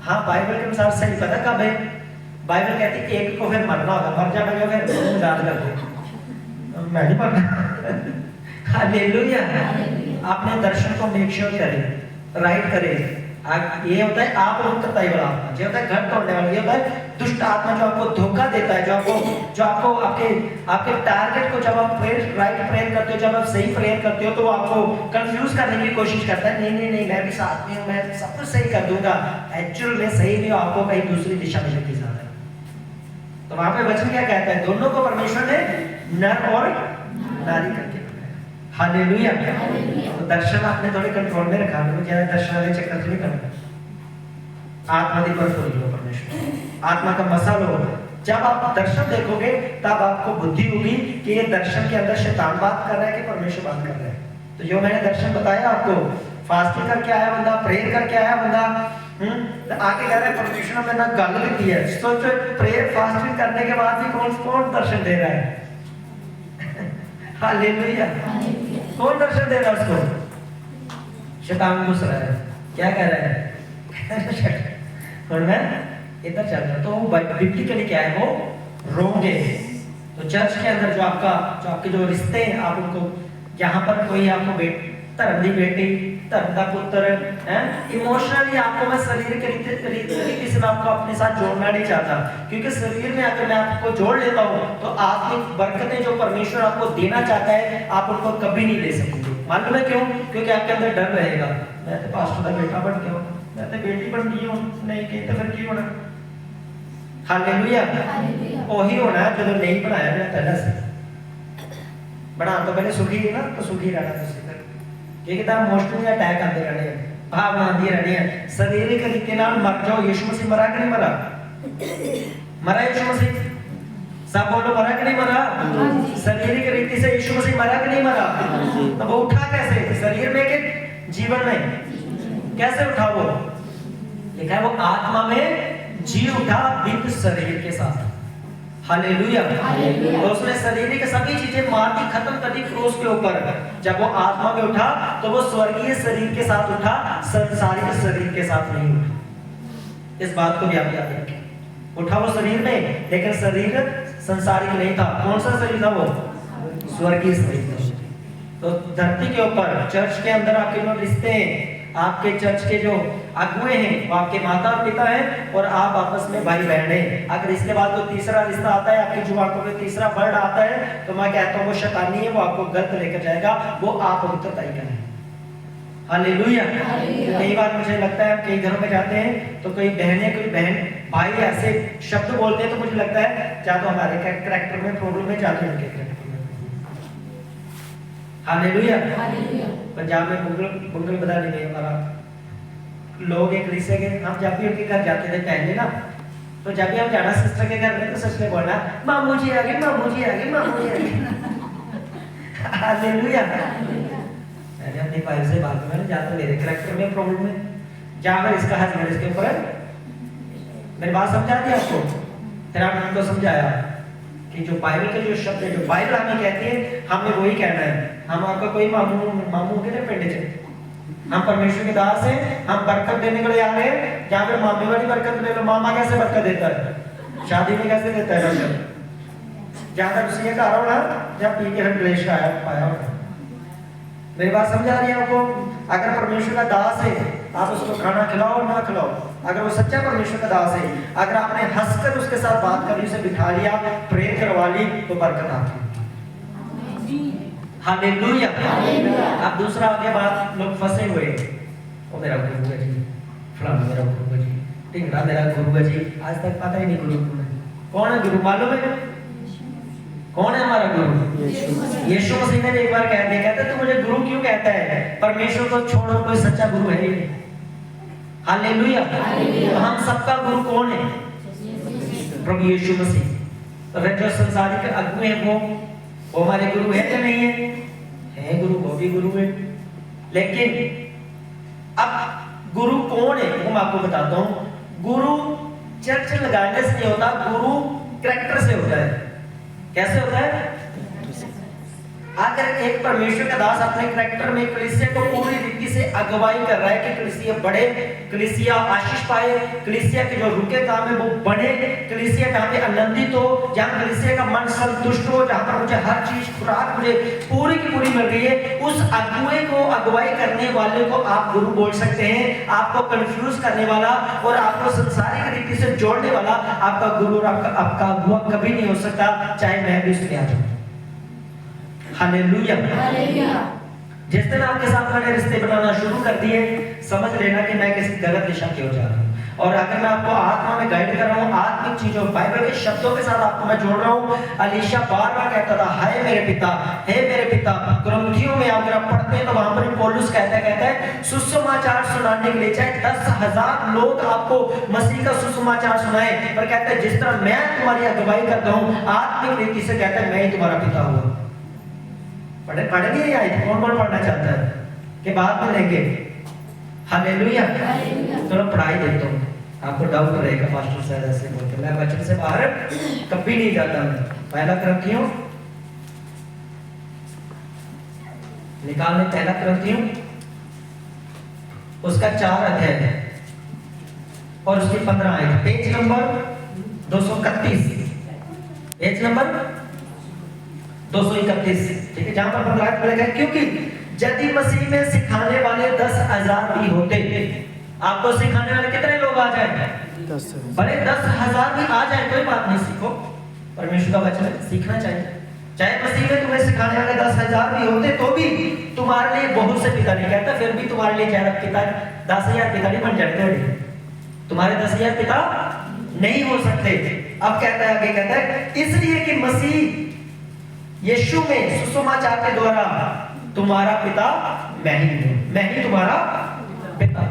हाँ बाइबल के अनुसार सही पता कब है? बाइबल कहती है एक को फिर मरना होगा, मर जाएगा फिर याद कर दो, मैं नहीं मरना। हालेलुया। आपने दर्शन को मेक श्योर करें, राइट करें। ये होता है आप उत्तरदायी वाला आत्मा, ये होता है घर तोड़ने वाला, ये होता है दुष्ट आत्मा जो आपको धोखा देता है, जो आपको आपके टारगेट को जब आप राइट प्रेयर करते हो, जब आप सही प्रेयर करते हो तो वो आपको कंफ्यूज करने की कोशिश करता है। नहीं मैं भी साथ में हूँ, मैं सब कुछ सही कर दूंगा, एक्चुअल में सही नहीं, आपको कहीं दूसरी दिशा में लेके जा रहा है। तो वहां पे वचन क्या कहता है? दोनों को परमेश्वर ने नर और नारी करके। हालेलुया। तो दर्शन आपने थोड़े कंट्रोल में रखा, क्या दर्शन वाले चक्कर से नहीं करना। आत्मा दी पर लो परमेश्वर, आत्मा का मसा लो। जब आप दर्शन देखोगे तब आपको बुद्धि होगी कि ये दर्शन के अंदर शैतान बात कर रहा है कि परमेश्वर बात कर रहा है। तो जो मैंने दर्शन बताया आपको, फास्टिंग करके आया बंदा, प्रेयर करके आया बंदा, तो आके कह रहा है परमेश्वर ने ना गल दी है। सोचो प्रेयर फास्टिंग करने के बाद भी कौन दर्शन दे रहा है? हालेलुया। कौन दर्शन दे रहा है उसको? शैतान घुस रहा है। क्या कह रहा है? और मैं इधर चल रहा। तो बिब्लिकली क्या है? वो रोंग है। तो चर्च के अंदर जो आपके जो रिश्ते हैं, आप उनको यहाँ पर कोई आपको धर्म दी बेटी, धर्म का पुत्र है, इमोशनली आपको मैं शरीर के रीति से आपको अपने साथ जोड़ना नहीं चाहता, क्योंकि शरीर में अगर मैं आपको जोड़ लेता हूँ तो आत्मिक बरकतें जो परमेश्वर आपको देना चाहता है आप उनको कभी नहीं ले सकेंगे। मालूम है क्यों? क्योंकि आपके अंदर डर रहेगा, मैं तो पास्टर का बेटा बन गया हूँ, मैं तो बेटी बन गई हूँ, नहीं की तो फिर क्यों होना? हालेलुया। वही होना है जो नहीं बनाया गया पहले से। बना तो पहले सुखी है ना, तो सुखी रहना क्योंकि तब इमोशनल अटैक आते रहने हैं, भावना आती रहनी है। शारीरिक रीति नाल मर जाओ। यीशु मसीह मरा कि नहीं मरा? मरा यीशु मसीह? सब बोलो मरा कि नहीं मरा? शारीरिक रीति से यीशु मसीह मरा कि नहीं मरा? तो वो उठा कैसे? शरीर में के जीवन में कैसे उठा? वो लिखा है वो आत्मा में जी उठा विद शरीर के साथ। हालेलुया। तो उसने शरीर की सभी चीजें मार दी, खत्म कर दी क्रूस के ऊपर। जब वो आत्मा में उठा तो वो स्वर्गीय शरीर के साथ उठा, संसारिक शरीर के साथ नहीं उठा। इस बात को भी आप याद रखें। उठा वो शरीर में, लेकिन शरीर संसारिक नहीं था। कौन सा शरीर था? वो स्वर्गीय शरीर था। तो धरती के ऊपर चर्च के अंदर आपके जो रिश्ते हैं, आपके चर्च के जो अगुए हैं वो आपके माता और पिता हैं, और आप आपस में भाई बहन हैं। अगर इसके बाद कोई तीसरा रिश्ता आता है, आपकी जो आंखों में तीसरा वर्ड आता है, तो मैं कहता हूँ वो शैतानी है, वो आपको गलत लेकर जाएगा, वो आप पवित्रता ही करें। हालेलुया। कई बार मुझे लगता है कई घरों में जाते हैं तो कोई बहन भाई ऐसे शब्द बोलते हैं, तो मुझे लगता है या तो हमारे कैरेक्टर में प्रॉब्लम है, जाके उनके कैरेक्टर में। हालेलुया। पंजाब में बुंगल बता नहीं हमारा लोग एक रिश्ते के, हम जब भी उनके घर जाते थे पहले ना, तो जब भी हम जाना सिस्टर के घर में तो सच में बोलना मामू जी आ गए, मामू जी आ गए, मामू जी आ गए। हालेलुया। मैंने अपनी वाइफ से बात की, मैंने जाता मेरे कैरेक्टर में प्रॉब्लम है, जहाँ पर इसका हस्बैंड इसके ऊपर है। मेरी बात समझा दी आपको? फिर आपने उनको समझाया कि जो बाइबल के जो शब्द है, जो बाइबल हमें कहती है, हमें वही कहना है। हम आपका कोई मामू के नहीं पेंडे चे, हम परमेश्वर के दास हैं, हम बरकत देने के लिए आ रहे हैं। जहाँ पे मामे वाली बरकत ले लो, मामा कैसे बरकत देता है? शादी में कैसे देता है बरकत? जहाँ तक उसी का होना, जब पी के हम क्लेश आया पाया होगा। मेरी बात समझ आ रही है आपको? अगर परमेश्वर का दास है, आप उसको खाना खिलाओ ना खिलाओ, अगर वो सच्चा परमेश्वर का दास है, अगर आपने हंसकर उसके साथ बात करी, उसे बिठा लिया, प्रेयर करवा ली, तो बरकत आपकी। हालेलुया। अब दूसरा आगे बात, लोग फंसे हुए, वो मेरा गुरु है जी, फलाना मेरा गुरु है जी, टिंगड़ा मेरा गुरु है जी। आज तक पता ही नहीं गुरु कौन है। गुरु मालूम है कौन है हमारा गुरु? यीशु मसीह ने एक बार कह दिया, कहते तू मुझे गुरु क्यों कहता है? परमेश्वर को छोड़ो कोई सच्चा गुरु है ही नहीं। हालेलुया। तो हम सबका गुरु कौन है? प्रभु यीशु मसीह। तो फिर जो संसारिक अगुए हैं वो हमारे गुरु है या नहीं है? है गुरु, वो भी गुरु है। लेकिन अब गुरु कौन है वो मैं आपको बताता हूँ। गुरु चर्च लगाने से नहीं होता, गुरु कैरेक्टर से होता है। कैसे होता है? अगर एक परमेश्वर का दास अपने कैरेक्टर में कलीसिया को पूरी रीति से अगुवाई कर रहा है कि कलीसिया बढ़े, कलीसिया आशीष पाए, कलीसिया के जो रुके काम है वो बढ़े, कलीसिया जहाँ पे आनंदित हो, जहाँ कलीसिया का मन संतुष्ट हो, जहाँ पर मुझे हर चीज खुराक मुझे पूरी की पूरी मिल रही है, उस अगुए को अगुवाई करने वाले को आप गुरु बोल सकते हैं। आपको कंफ्यूज करने वाला और आपको संसारिक रीति से जोड़ने वाला आपका गुरु और आपका अगुआ कभी नहीं हो सकता, चाहे मैं भी उसमें आ जाऊं। हालेलुया। जिस दिन आपके साथ मैंने रिश्ते बनाना शुरू कर दिए, समझ लेना कि मैं किसी गलत दिशा की ओर जा रहा हूँ। और अगर मैं आपको आत्मा में गाइड कर रहा हूँ, आत्मिक चीजों बाइबल के शब्दों के साथ आपको मैं जोड़ रहा हूँ। अलीशा बार-बार कहता था, हाय मेरे पिता, हे मेरे पिता। कुरिन्थियों में अगर आप पढ़ते हैं तो वहां पर पौलुस कहता है सुसमाचार सुनाने के लिए चाहे 10,000 लोग आपको मसीह का सुसमाचार सुनाए, पर कहता है जिस तरह मैं तुम्हारी अगुवाई करता हूँ आत्मिक रीति से, कहता है मैं ही तुम्हारा पिता हुआ। पढ़ेंगे आए कौन कौन पढ़ना चाहता है कि बाद में लेंगे? हालेलुया। चलो पढ़ाई देता हूँ, आपको डाउट रहेगा पास्टर साहब ऐसे बोलते, मैं वचन से बाहर कभी नहीं जाता। पहला कुरिन्थियों निकालने, पहला कुरिन्थियों उसका 4 अध्याय है और उसकी 15 आयत, पेज नंबर 231, पेज नंबर 231, ठीक है, जहां पर 15 आयत लिखा है, क्योंकि यदि मसीह में सिखाने वाले 10,000 भी होते, आपको सिखाने वाले कितने लोग आ जाए? 10,000। भले 10,000 भी आ जाए कोई बात नहीं, सीखो, परमेश्वर का वचन सीखना चाहिए। चाहे मसीह में तुम्हें सिखाने वाले 10,000 भी होते तो भी तुम्हारे लिए बहुत से पिता नहीं कहता, फिर भी तुम्हारे लिए ज्यादा पिता 10,000 पिता नहीं बन जाते, तुम्हारे 10,000 पिता नहीं हो सकते। अब कहता है, आगे कहता है, इसलिए कि मसीह यीशु में सुसमाचार के द्वारा तुम्हारा पिता मैं ही हूं, मैं ही तुम्हारा पिता।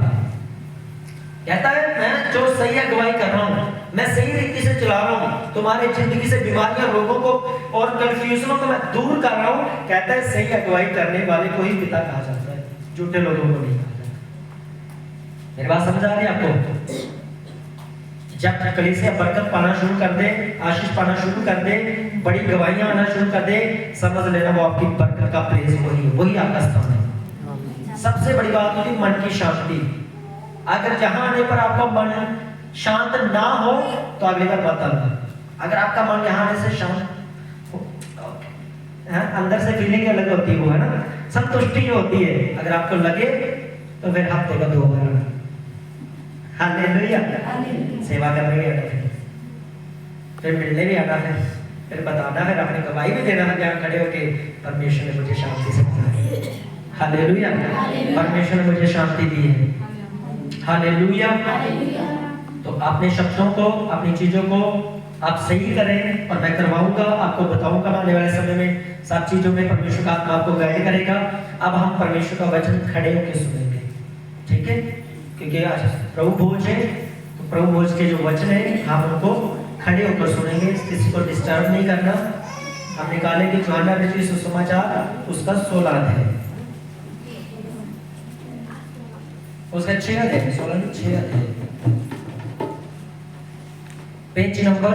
कहता है मैं जो सही अगुवाई कर रहा हूं, मैं सही रीति से चला रहा हूं, तुम्हारी जिंदगी से बीमारियां, रोगों को और कंफ्यूजनों को मैं दूर कर रहा हूं। कहता है सही अगुवाई करने वाले को ही पिता कहा जाता है, झूठे लोगों को नहीं कहा जाता। मेरी बात समझ आ रही है आपको? जब कलीसिया बरकत पाना शुरू कर दे, आशीष पाना शुरू कर दे, बड़ी गवाहियां आना शुरू कर दे, समझ लेना वो आपकी बरकत का प्लेस वही आपका स्थान है। सबसे बड़ी बात होती है मन की शांति। अगर जहां आने पर आपका मन शांत ना हो तो अगली बार मत आना। अगर आपका मन यहाँ आने से शांत, अंदर से फीलिंग अलग होती है, वो है ना संतुष्टि होती है, अगर आपको लगे तो फिर हफ्ते का 2 बार आना। हालेलुया। सेवा करने भी आना, फिर मिलने भी आना है, फिर बताना है, अपनी गवाही भी देना है जहाँ खड़े होके परमेश्वर ने मुझे शांति से बनाया। हालेलुया। परमेश्वर ने मुझे शांति दी है। हालेलुया। तो अपने शब्दों को, अपनी चीजों को आप सही करें और मैं करवाऊंगा, आपको बताऊंगा आने वाले समय में सब चीजों में परमेश्वर का आत्मा आपको गाइड करेगा। अब हम परमेश्वर का वचन खड़े होकर सुनेंगे, ठीक है, क्योंकि आज प्रभु भोज है, तो प्रभु भोज के जो वचन है हम उनको खड़े होकर सुनेंगे, किसी को डिस्टर्ब नहीं करना। हम निकालेंगे यूहन्ना रचित सुसमाचार उसका 16 अध्याय, उसका 6 अध्याय, 16 में 6 अध्याय, page number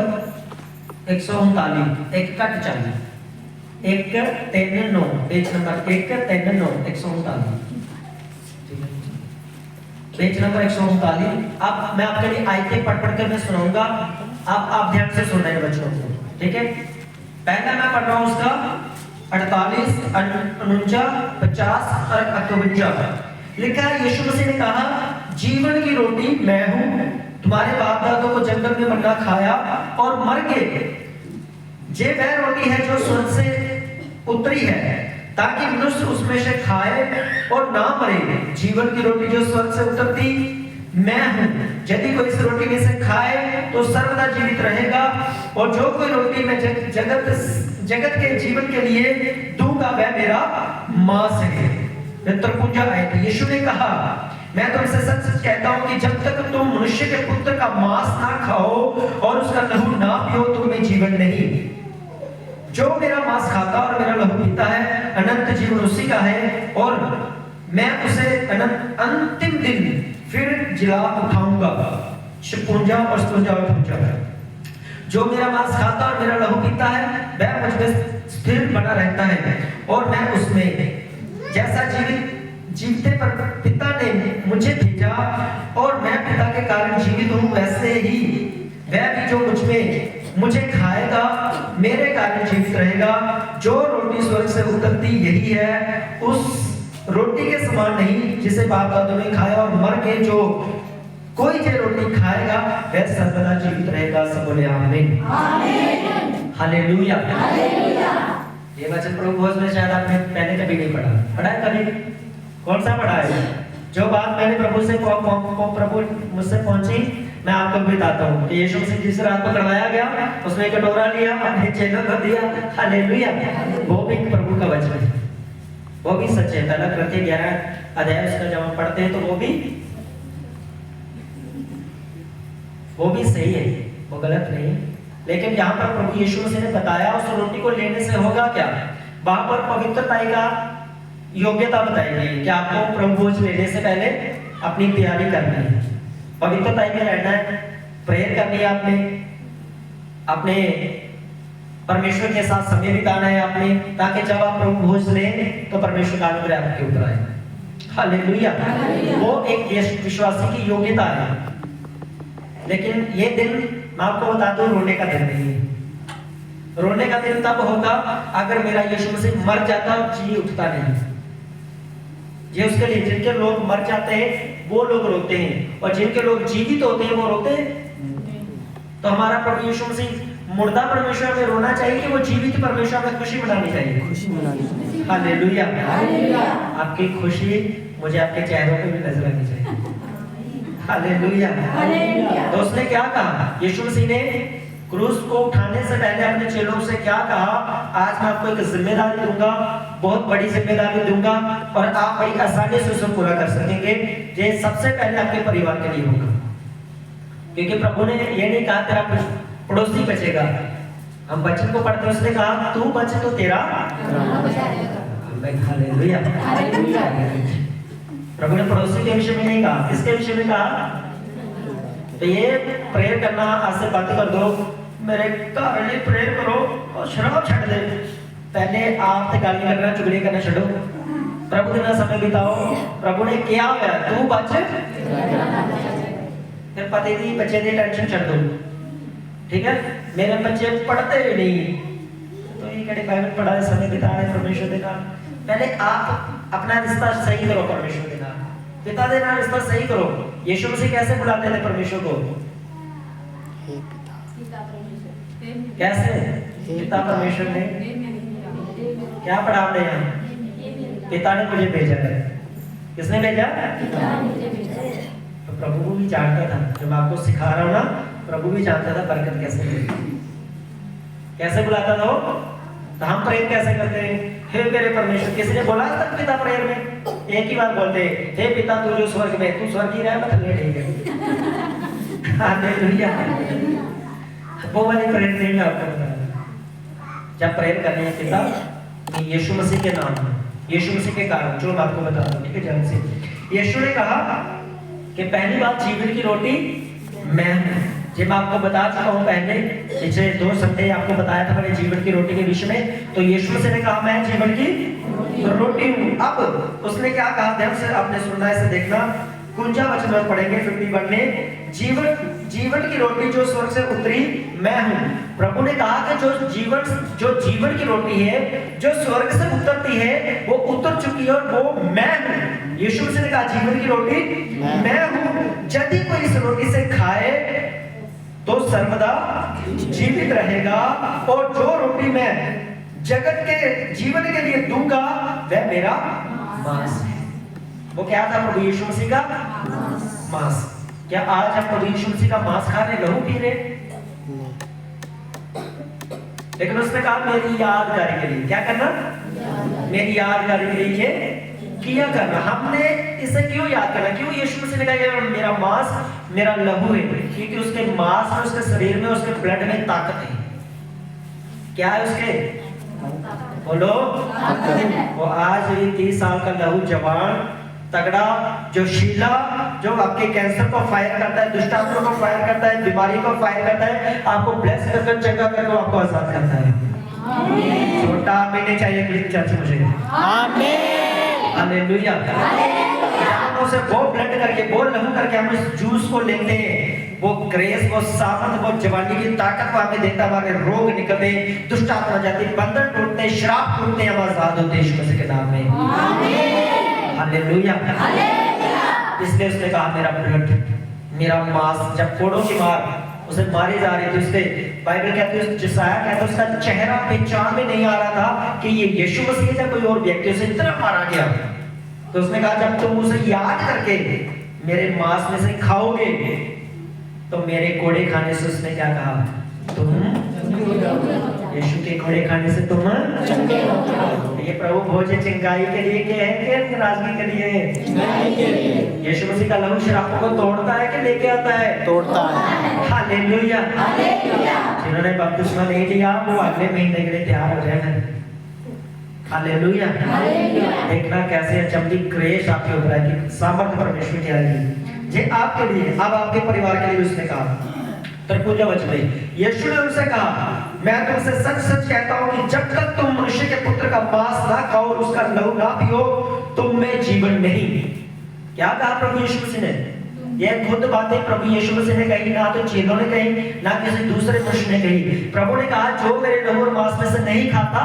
139, 139, page number 139, 139, page number 139। अब मैं आपके लिए आयतें पढ़ कर मैं सुनाऊंगा, आप ध्यान से सुन रहे हैं बच्चों को, ठीक है। पहला मैं पढ़ रहा हूं उसका 48, 49, 50 और 51। लिखा है, यीशु मसीह ने कहा, जीवन की रोटी मैं हूं। तुम्हारे बाप दादों को जंगल में मन्ना खाया और मर गए। ये वह रोटी है जो स्वर्ग से उतरी है, ताकि मनुष्य उसमें से खाए और ना मरे। जीवन की रोटी जो स्वर्ग से उतरती मैं हूं। यदि कोई इस रोटी में से खाए तो सर्वदा जीवित रहेगा, और जो कोई रोटी मैं जगत के जीवन के लिए दूंगा वह मेरा मांस है। 53 आयत, यीशु ने कहा, मैं तुमसे सच सच कहता हूं कि जब तक तुम मनुष्य के पुत्र का मांस ना खाओ और उसका लहू ना पियो तुम्हें जीवन नहीं। जो मेरा मांस खाता और मेरा लहू पीता है अनंत जीवन उसी का है, और मैं उसे अंतिम दिन फिर जिला उठाऊंगा। 56 और 57। जो मेरा मांस खाता और मेरा लहू पीता है वह मुझ में स्थिर बना रहता है और मैं उसमें, जैसा जीवते पर पिता ने मुझे भेजा और मैं पिता के कारण जीवित हूँ, वैसे ही वह भी जो मुझे खाएगा मेरे कारण जीवित रहेगा। जो रोटी स्वर्ग से उतरती यही है, उस रोटी के समान नहीं जिसे बाप दादों ने खाया और मर के जो कोई जो रोटी खाएगा वह सर्वदा जीवित रहेगा। सब बोले आमीन। हालेलुया। ये वचन प्रभु भोज में शायद आपने पहले कभी नहीं पढ़ा है कभी? कौन सा पढ़ा है? जो बात मैंने प्रभु से प्रभु मुझसे पहुंची, मैं आपको बताता हूँ कि यीशु मसीह जिस रात को करवाया गया, उसने कटोरा लिया, अपने चेलों को दिया। हालेलुया। वो भी प्रभु का वचन है, वो भी सच है। पहला कृत्य 11 अध्याय उसका जब हम पढ़ते हैं तो वो भी सही है, वो गलत नहीं। लेकिन यहाँ पर प्रभु यीशु मसीह ने बताया उस रोटी को लेने से होगा क्या। वहां पर पवित्रता का योग्यता बताई गई कि आपको प्रभु भोज लेने से पहले अपनी तैयारी करनी है, पवित्रता में रहना है, प्रेयर करनी है, अपने परमेश्वर के साथ समय बिताना है आपने, ताकि जब आप प्रभु भोज लें तो परमेश्वर का अनुग्रह आपके ऊपर आए। हालेलुया। वो एक विश्वासी की योग्यता है। लेकिन ये दिन मैं आपको बता दूं, रोने का दिन नहीं है। रोने का दिन तब होगा अगर मेरा यीशु मसीह मर जाता और जी उठता नहीं। ये उसके लिए जिनके लोग मर जाते हैं वो लोग रोते हैं, और जिनके लोग जीवित होते हैं वो रोते हैं। तो हमारा प्रभु यीशु मसीह मुर्दा परमेश्वर में रोना चाहिए कि वो जीवित परमेश्वर में खुशी मनानी चाहिए? खुशी मनानी चाहिए। हालेलुया। आपकी खुशी मुझे आपके चेहरों पे भी नजर आनी चाहिए। हालेलुया। तो उसने क्या कहा? यीशु मसीह ने क्रूस को उठाने से पहले अपने चेलों से क्या कहा? आज मैं आपको एक जिम्मेदारी दूंगा, बहुत बड़ी जिम्मेदारी दूंगा, और आप बड़ी आसानी से उसे पूरा कर सकेंगे। ये सबसे पहले आपके परिवार के लिए होगा, क्योंकि प्रभु ने ये नहीं कहा तेरा पड़ोसी बचेगा। हम बच्चन को पढ़ते, उसने कहा तू बचे तो तेरा हालेलुया। प्रभु ने पड़ोसी के विषय में नहीं कहा, इसके विषय में कहा। तो ये प्रेयर करना आज से बंद कर दो, मेरे घर लिए प्रेयर करो और शराब छड़ दे। पहले आप गाली करना, चुगली करना छोड़ो, प्रभु के साथ समय बिताओ। प्रभु ने क्या होया? तू बच, फिर पति दी बच्चे दी टेंशन छड़ दो। ठीक है, मेरे बच्चे पढ़ते ही नहीं, तो ये कड़े बाइबल पढ़ा है, समय बिता रहे परमेश्वर के नाम। पहले आप अपना रिश्ता सही करो परमेश्वर के नाम, पिता के नाम रिश्ता सही करो। यीशु मसीह कैसे बुलाते थे परमेश्वर को? कैसे? पिता परमेश्वर ने क्या पढ़ा हमने यहाँ? पिता ने मुझे भेजा है। किसने भेजा? तो प्रभु को भी जानता था, जो मैं आपको सिखा रहा हूँ ना, प्रभु भी जानता था बरकत कैसे मिलेगी, कैसे बुलाता था वो। तो हम प्रेयर कैसे करते हैं? हे मेरे परमेश्वर। किसी ने बोला तक पिता प्रेयर में? एक ही बात बोलते हैं, हे पिता तू जो स्वर्ग में, तू स्वर्ग ही रहा, मैं थल्ले ठीक है। हालेलुया। वो वाली प्रेयर नहीं मैं आपको बता रहा। जब प्रेयर करने हैं पिता यीशु मसीह के नाम में, यीशु मसीह के कारण, जो मैं आपको बता रहा हूँ, ठीक है जल्द से। यीशु ने कहा कि पहली बात जीवन की रोटी मैं हूँ। जी मैं आपको बता चुका हूँ पहले, पिछले 2 संडे आपको बताया था मैंने जीवन की रोटी के विषय में। तो यीशु मसीह ने कहा मैं जीवन की रोटी हूँ। अब उसने क्या कहा? ध्यान से आपने सुनना है, इसे देखना। कुंजा वचन में पढ़ेंगे 51 में, जीवन की रोटी जो स्वर्ग से उतरी मैं हूँ। प्रभु ने कहा कि जो जीवन की रोटी है, जो स्वर्ग से उतरती है, वो उतर चुकी है और वो मैं हूँ। यीशु मसीह ने कहा जीवन की रोटी मैं हूँ। यदि कोई इस रोटी से खाए तो सर्वदा जीवित रहेगा, और जो रोटी मैं जगत के जीवन के लिए दूंगा वह मेरा मांस है। वो क्या था प्रभु यीशु मसीह का मांस। क्या आज आप प्रभु यीशु मसीह का मांस खा रहे, लहू पी रहे? लेकिन उसने कहा मेरी यादगारी के लिए। क्या करना? मेरी यादगारी के लिए ये किया करना। हमने इसे क्यों याद करना? क्यों यीशु मसीह ने कहा मेरा मांस मेरा लहू है? क्योंकि उसके मांस में, उसके शरीर में, उसके ब्लड में ताकत है। क्या है उसके? बोलो। वो आज भी 30 साल का लहू जवान तगड़ा, जो शीला, जो आपके कैंसर को फायर करता है, दुष्ट आत्मा को फायर करता है, बीमारी को फायर करता है, आपको ब्लेस करके जगह करके आपको आजाद करता है। छोटा भी नहीं चाहिए क्लिक चर्च मुझे। हालेलुया। हम उसे वो ब्लड करके वो लहू करके हम इस जूस को लेते हैं, वो ग्रेस, वो सामर्थ, वो जवानी की ताकत को हमें देता, हमारे रोग निकलते, दुष्ट आत्मा जाती, बंधन टूटते, श्राप टूटते, हम आजाद होते यीशु मसीह के नाम में। हालेलुया। इसलिए उसने कहा मेरा ब्लड, मेरा मांस, जब फोड़ों की मार उसे मारी जा रही थी, उससे बाइबल कहती है, जिसाया कहता है उसका चेहरा पहचान में नहीं आ रहा था कि ये यीशु मसीह या कोई और व्यक्ति, उसे इतना मारा गया। तो उसने कहा जब तुम उसे याद करके मेरे मांस में से खाओगे तो मेरे कोड़े खाने से, उसने क्या कहा, तुम यीशु के कोड़े खाने से तुम ये प्रभु भोज चिंगाई के लिए क्या है कि नाराजगी के लिए? यीशु मसीह का लहू शराबों को तोड़ता है कि लेके आता है? तोड़ता है। हालेलुया। जिन्होंने बपतिस्मा नहीं लिया वो अगले महीने के लिए तैयार हो जाए। हालेलुया। देखना कैसे अचंभी ग्रेस आपके ऊपर है कि सामर्थ्य परमेश्वर की आएगी जे आपके लिए, अब आपके परिवार के लिए। उसने कहा तरकुजा वचन में यीशु ने उनसे कहा मैं तुमसे सच सच कहता हूं कि जब तक तुम मनुष्य के पुत्र का मांस ना खाओ और उसका लहू ना पियो तुम में जीवन नहीं। क्या कहा प्रभु यीशु मसीह ने? यह खुद बातें प्रभु यीशु मसीह ने कही, ना तो चेलों ने कही, ना किसी दूसरे मनुष्य ने कही। प्रभु ने कहा जो मेरे लहू और मांस में से नहीं खाता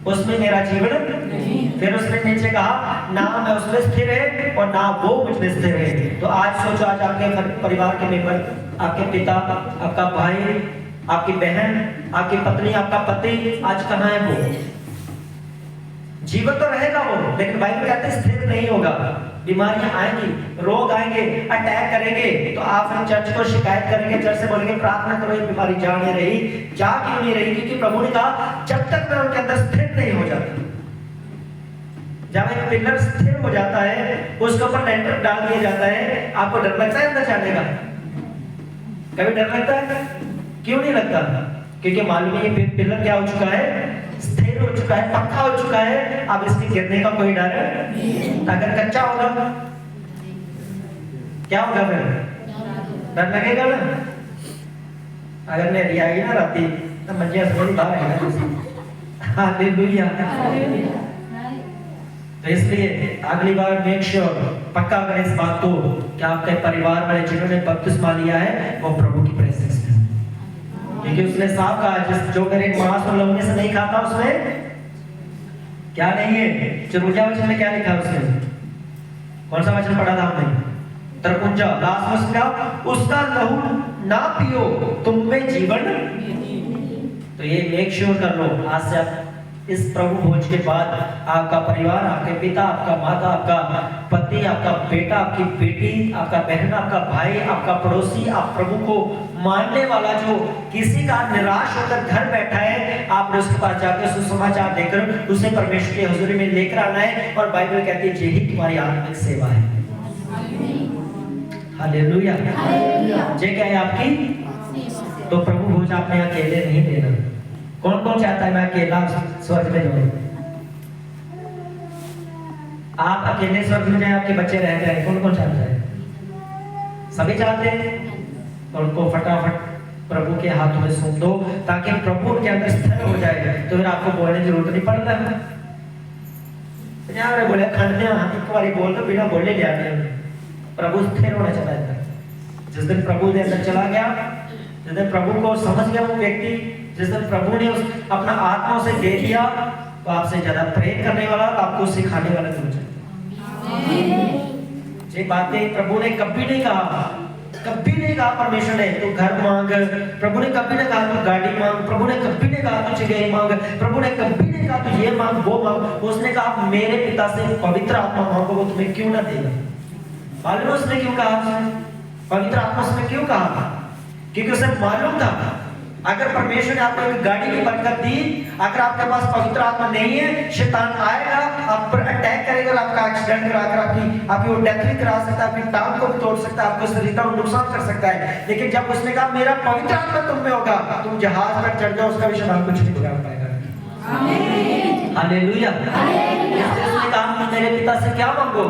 उसमें मेरा जीवन नहीं। फिर उसने नीचे कहा ना मैं उसमें स्थिर है और ना वो मुझ में स्थिर है। तो आज सोचो, आज आपके परिवार के मेंबर, आपके पिता, आपका भाई, आपकी बहन, आपकी पत्नी, आपका पति आज कहाँ है? वो जीवन तो रहेगा वो, लेकिन बाइबल कहते हैं स्थिर नहीं होगा। बीमारियां आएंगी, रोग आएंगे, अटैक करेंगे, तो आप फिर चर्च को शिकायत करेंगे, चर्च से बोलेंगे प्रार्थना करो ये बीमारी जा नहीं रही। जा क्यों नहीं रही? क्योंकि प्रभु ने कहा जब तक मैं उनके अंदर स्थिर नहीं हो जाता। जब एक पिलर स्थिर हो जाता है उसके ऊपर लेंटर डाल दिया जाता है, आपको डर लगता है अंदर जाने का? कभी डर लगता है? क्यों नहीं लगता? क्योंकि मालूम है ये पिलर क्या हो चुका है, स्थिर हो चुका है, पक्का हो चुका है। अब इसके गिरने का कोई डर नहीं। अगर कच्चा होगा क्या होगा? फिर डर लगेगा ना। अगर मेरी आई ना राती तो मंजिया से बाहर आएगा। हालेलुया। तो इसलिए अगली बार मेक श्योर, पक्का करें इस बात को कि आपके परिवार वाले जिन्होंने बपतिस्मा लिया है वो प्रभु की प्रेजेंस में, क्योंकि उसने साफ कहा जिस जो मेरे मांस और लहू से नहीं खाता उसमें क्या नहीं है। चरुजा वचन में क्या लिखा है? उसमें कौन सा वचन पढ़ा था हमने? तरकुंजा लास्ट में उसका लहू ना पियो तुम में जीवन। तो ये मेक श्योर कर लो आज से, आप इस प्रभु भोज के बाद आपका परिवार, आपके पिता, आपका माता, आपका पति, आपका बेटा, आपकी बेटी, आपका बहन, आपका भाई, आपका पड़ोसी, आप प्रभु को मानने वाला जो किसी का निराश होकर घर बैठा है, आपने उसके पास जाकर सुसमाचार देकर उसे परमेश्वर की हुजूरी में लेकर आना है। और बाइबल कहती है यही तुम्हारी आत्मिक सेवा है। हालेलुया। ये क्या है आपकी? तो प्रभु भोज आपने अकेले नहीं देना। कौन कौन चाहता है मैं अकेला स्वर्ग में जाऊं? आप अकेले स्वर्ग में जाए, आपके बच्चे रह जाए, कौन कौन चाहता है? सभी चाहते हैं। तो उनको फटाफट प्रभु के हाथों में सौंप दो ताकि प्रभु उनके अंदर स्थिर हो जाए। तो फिर आपको बोलने की जरूरत नहीं पड़ता है। बोले खंड में एक बार बोल दो, बिना बोले ले आते प्रभु स्थिर होना चाहता है। जिस दिन प्रभु के अंदर चला गया, जिस दिन प्रभु को समझ गया वो व्यक्ति, जिस दिन प्रभु ने अपना आत्मा से दे दिया, तो आपसे ज्यादा प्रेम करने वाला, आपको सिखाने वाला हो जाए। ये बातें प्रभु ने कभी नहीं कहा, कभी नहीं कहा परमेश्वर ने तो घर मांग, प्रभु ने कभी नहीं कहा तो गाड़ी मांग, प्रभु ने कभी नहीं कहा तो जगह मांग, प्रभु ने कभी नहीं कहा तो ये मांग वो मांग। उसने कहा मेरे पिता से पवित्र आत्मा मांगो, वो तुम्हें क्यों ना देगा? मालूम उसने क्यों कहा? पवित्र आत्मा उसने क्यों कहा? क्योंकि उसे मालूम था अगर परमेश्वर ने आपको एक गाड़ी की बरकत दी, अगर आपके पास पवित्र आत्मा नहीं है, शैतान आएगा, आप पर अटैक करेगा, आपका एक्सीडेंट कराकर आपकी वो डेथ भी करा सकता है, आपकी टांग को भी तोड़ सकता है, आपको शरीर को नुकसान कर सकता है। लेकिन जब उसने कहा मेरा पवित्र आत्मा तुम में होगा, तुम जहाज पर चढ़ जाओ, उसका भी शैतान कुछ नहीं बिगाड़ पाएगा। हालेलुया। इसलिए उसने कहा मेरे पिता से क्या मांगो,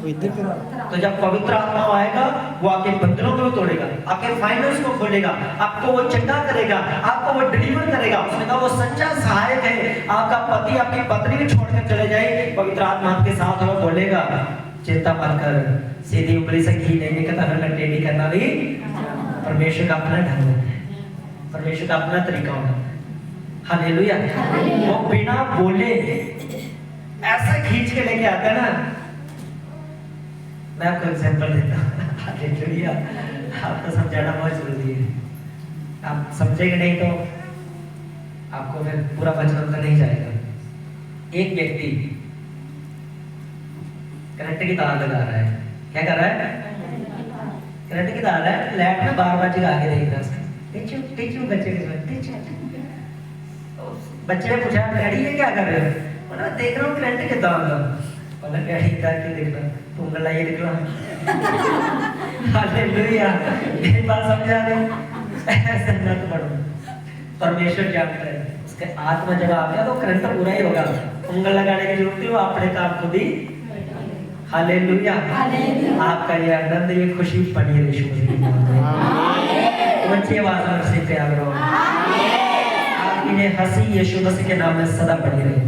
तो जब पवित्र आत्मा आएगा वो आपके बंधनों को तोड़ेगा, आपके फाइनेंस को खोलेगा, आपको वो चंगा करेगा, आपको वो डिलीवर करेगा। उसने कहा वो सच्चा सहायक है। आपका पति आपकी पत्नी भी छोड़कर चले जाए, पवित्र आत्मा आपके साथ वो बोलेगा चिंता मत कर, सीधी उंगली से घी लेने का तरह टेढ़ी करना भी परमेश्वर का अपना ढंग होता है, परमेश्वर का अपना तरीका होता है। हालेलुया। वो बिना बोले ऐसा खींच के लेके आता है ना। मैं आपको एग्जांपल देता हूँ। हालेलुया। आपको समझाना बहुत जरूरी है, आप समझेंगे नहीं तो आपको फिर पूरा वचन अंदर नहीं जाएगा। एक व्यक्ति करंट की तार लगा रहा है, क्या कर रहा है, करंट की तार है, लाइट में बार बार जगा के देख रहा है, बच्चे ने पूछा डैडी ये क्या कर रहे हो, बोला देख रहा हूँ करंट की तार लगा। बोला डैडी इधर क्यों देख रहा, तुम गला ये निकला। हालेलुया। मेरी बात समझा रहे हो, ऐसे मत पढ़ो, परमेश्वर जानता है। उसके आत्मा जब आ गया तो करंट पूरा ही होगा, उंगल लगाने की जरूरत नहीं, वो अपने काम खुद ही। हालेलुया। आपका ये आनंद, ये खुशी बनी रहे यीशु मसीह के नाम में। ऊंची आवाज से प्यार करो, आपकी ये हंसी यीशु मसीह के नाम में सदा बनी रहे।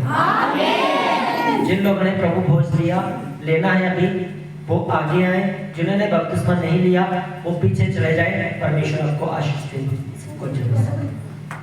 जिन लोगों ने प्रभु भोज लिया, लेना है अभी, वो आगे आए। जिन्होंने बपतिस्मा नहीं लिया वो पीछे चले जाए। परमेश्वर आपको आशीष दे।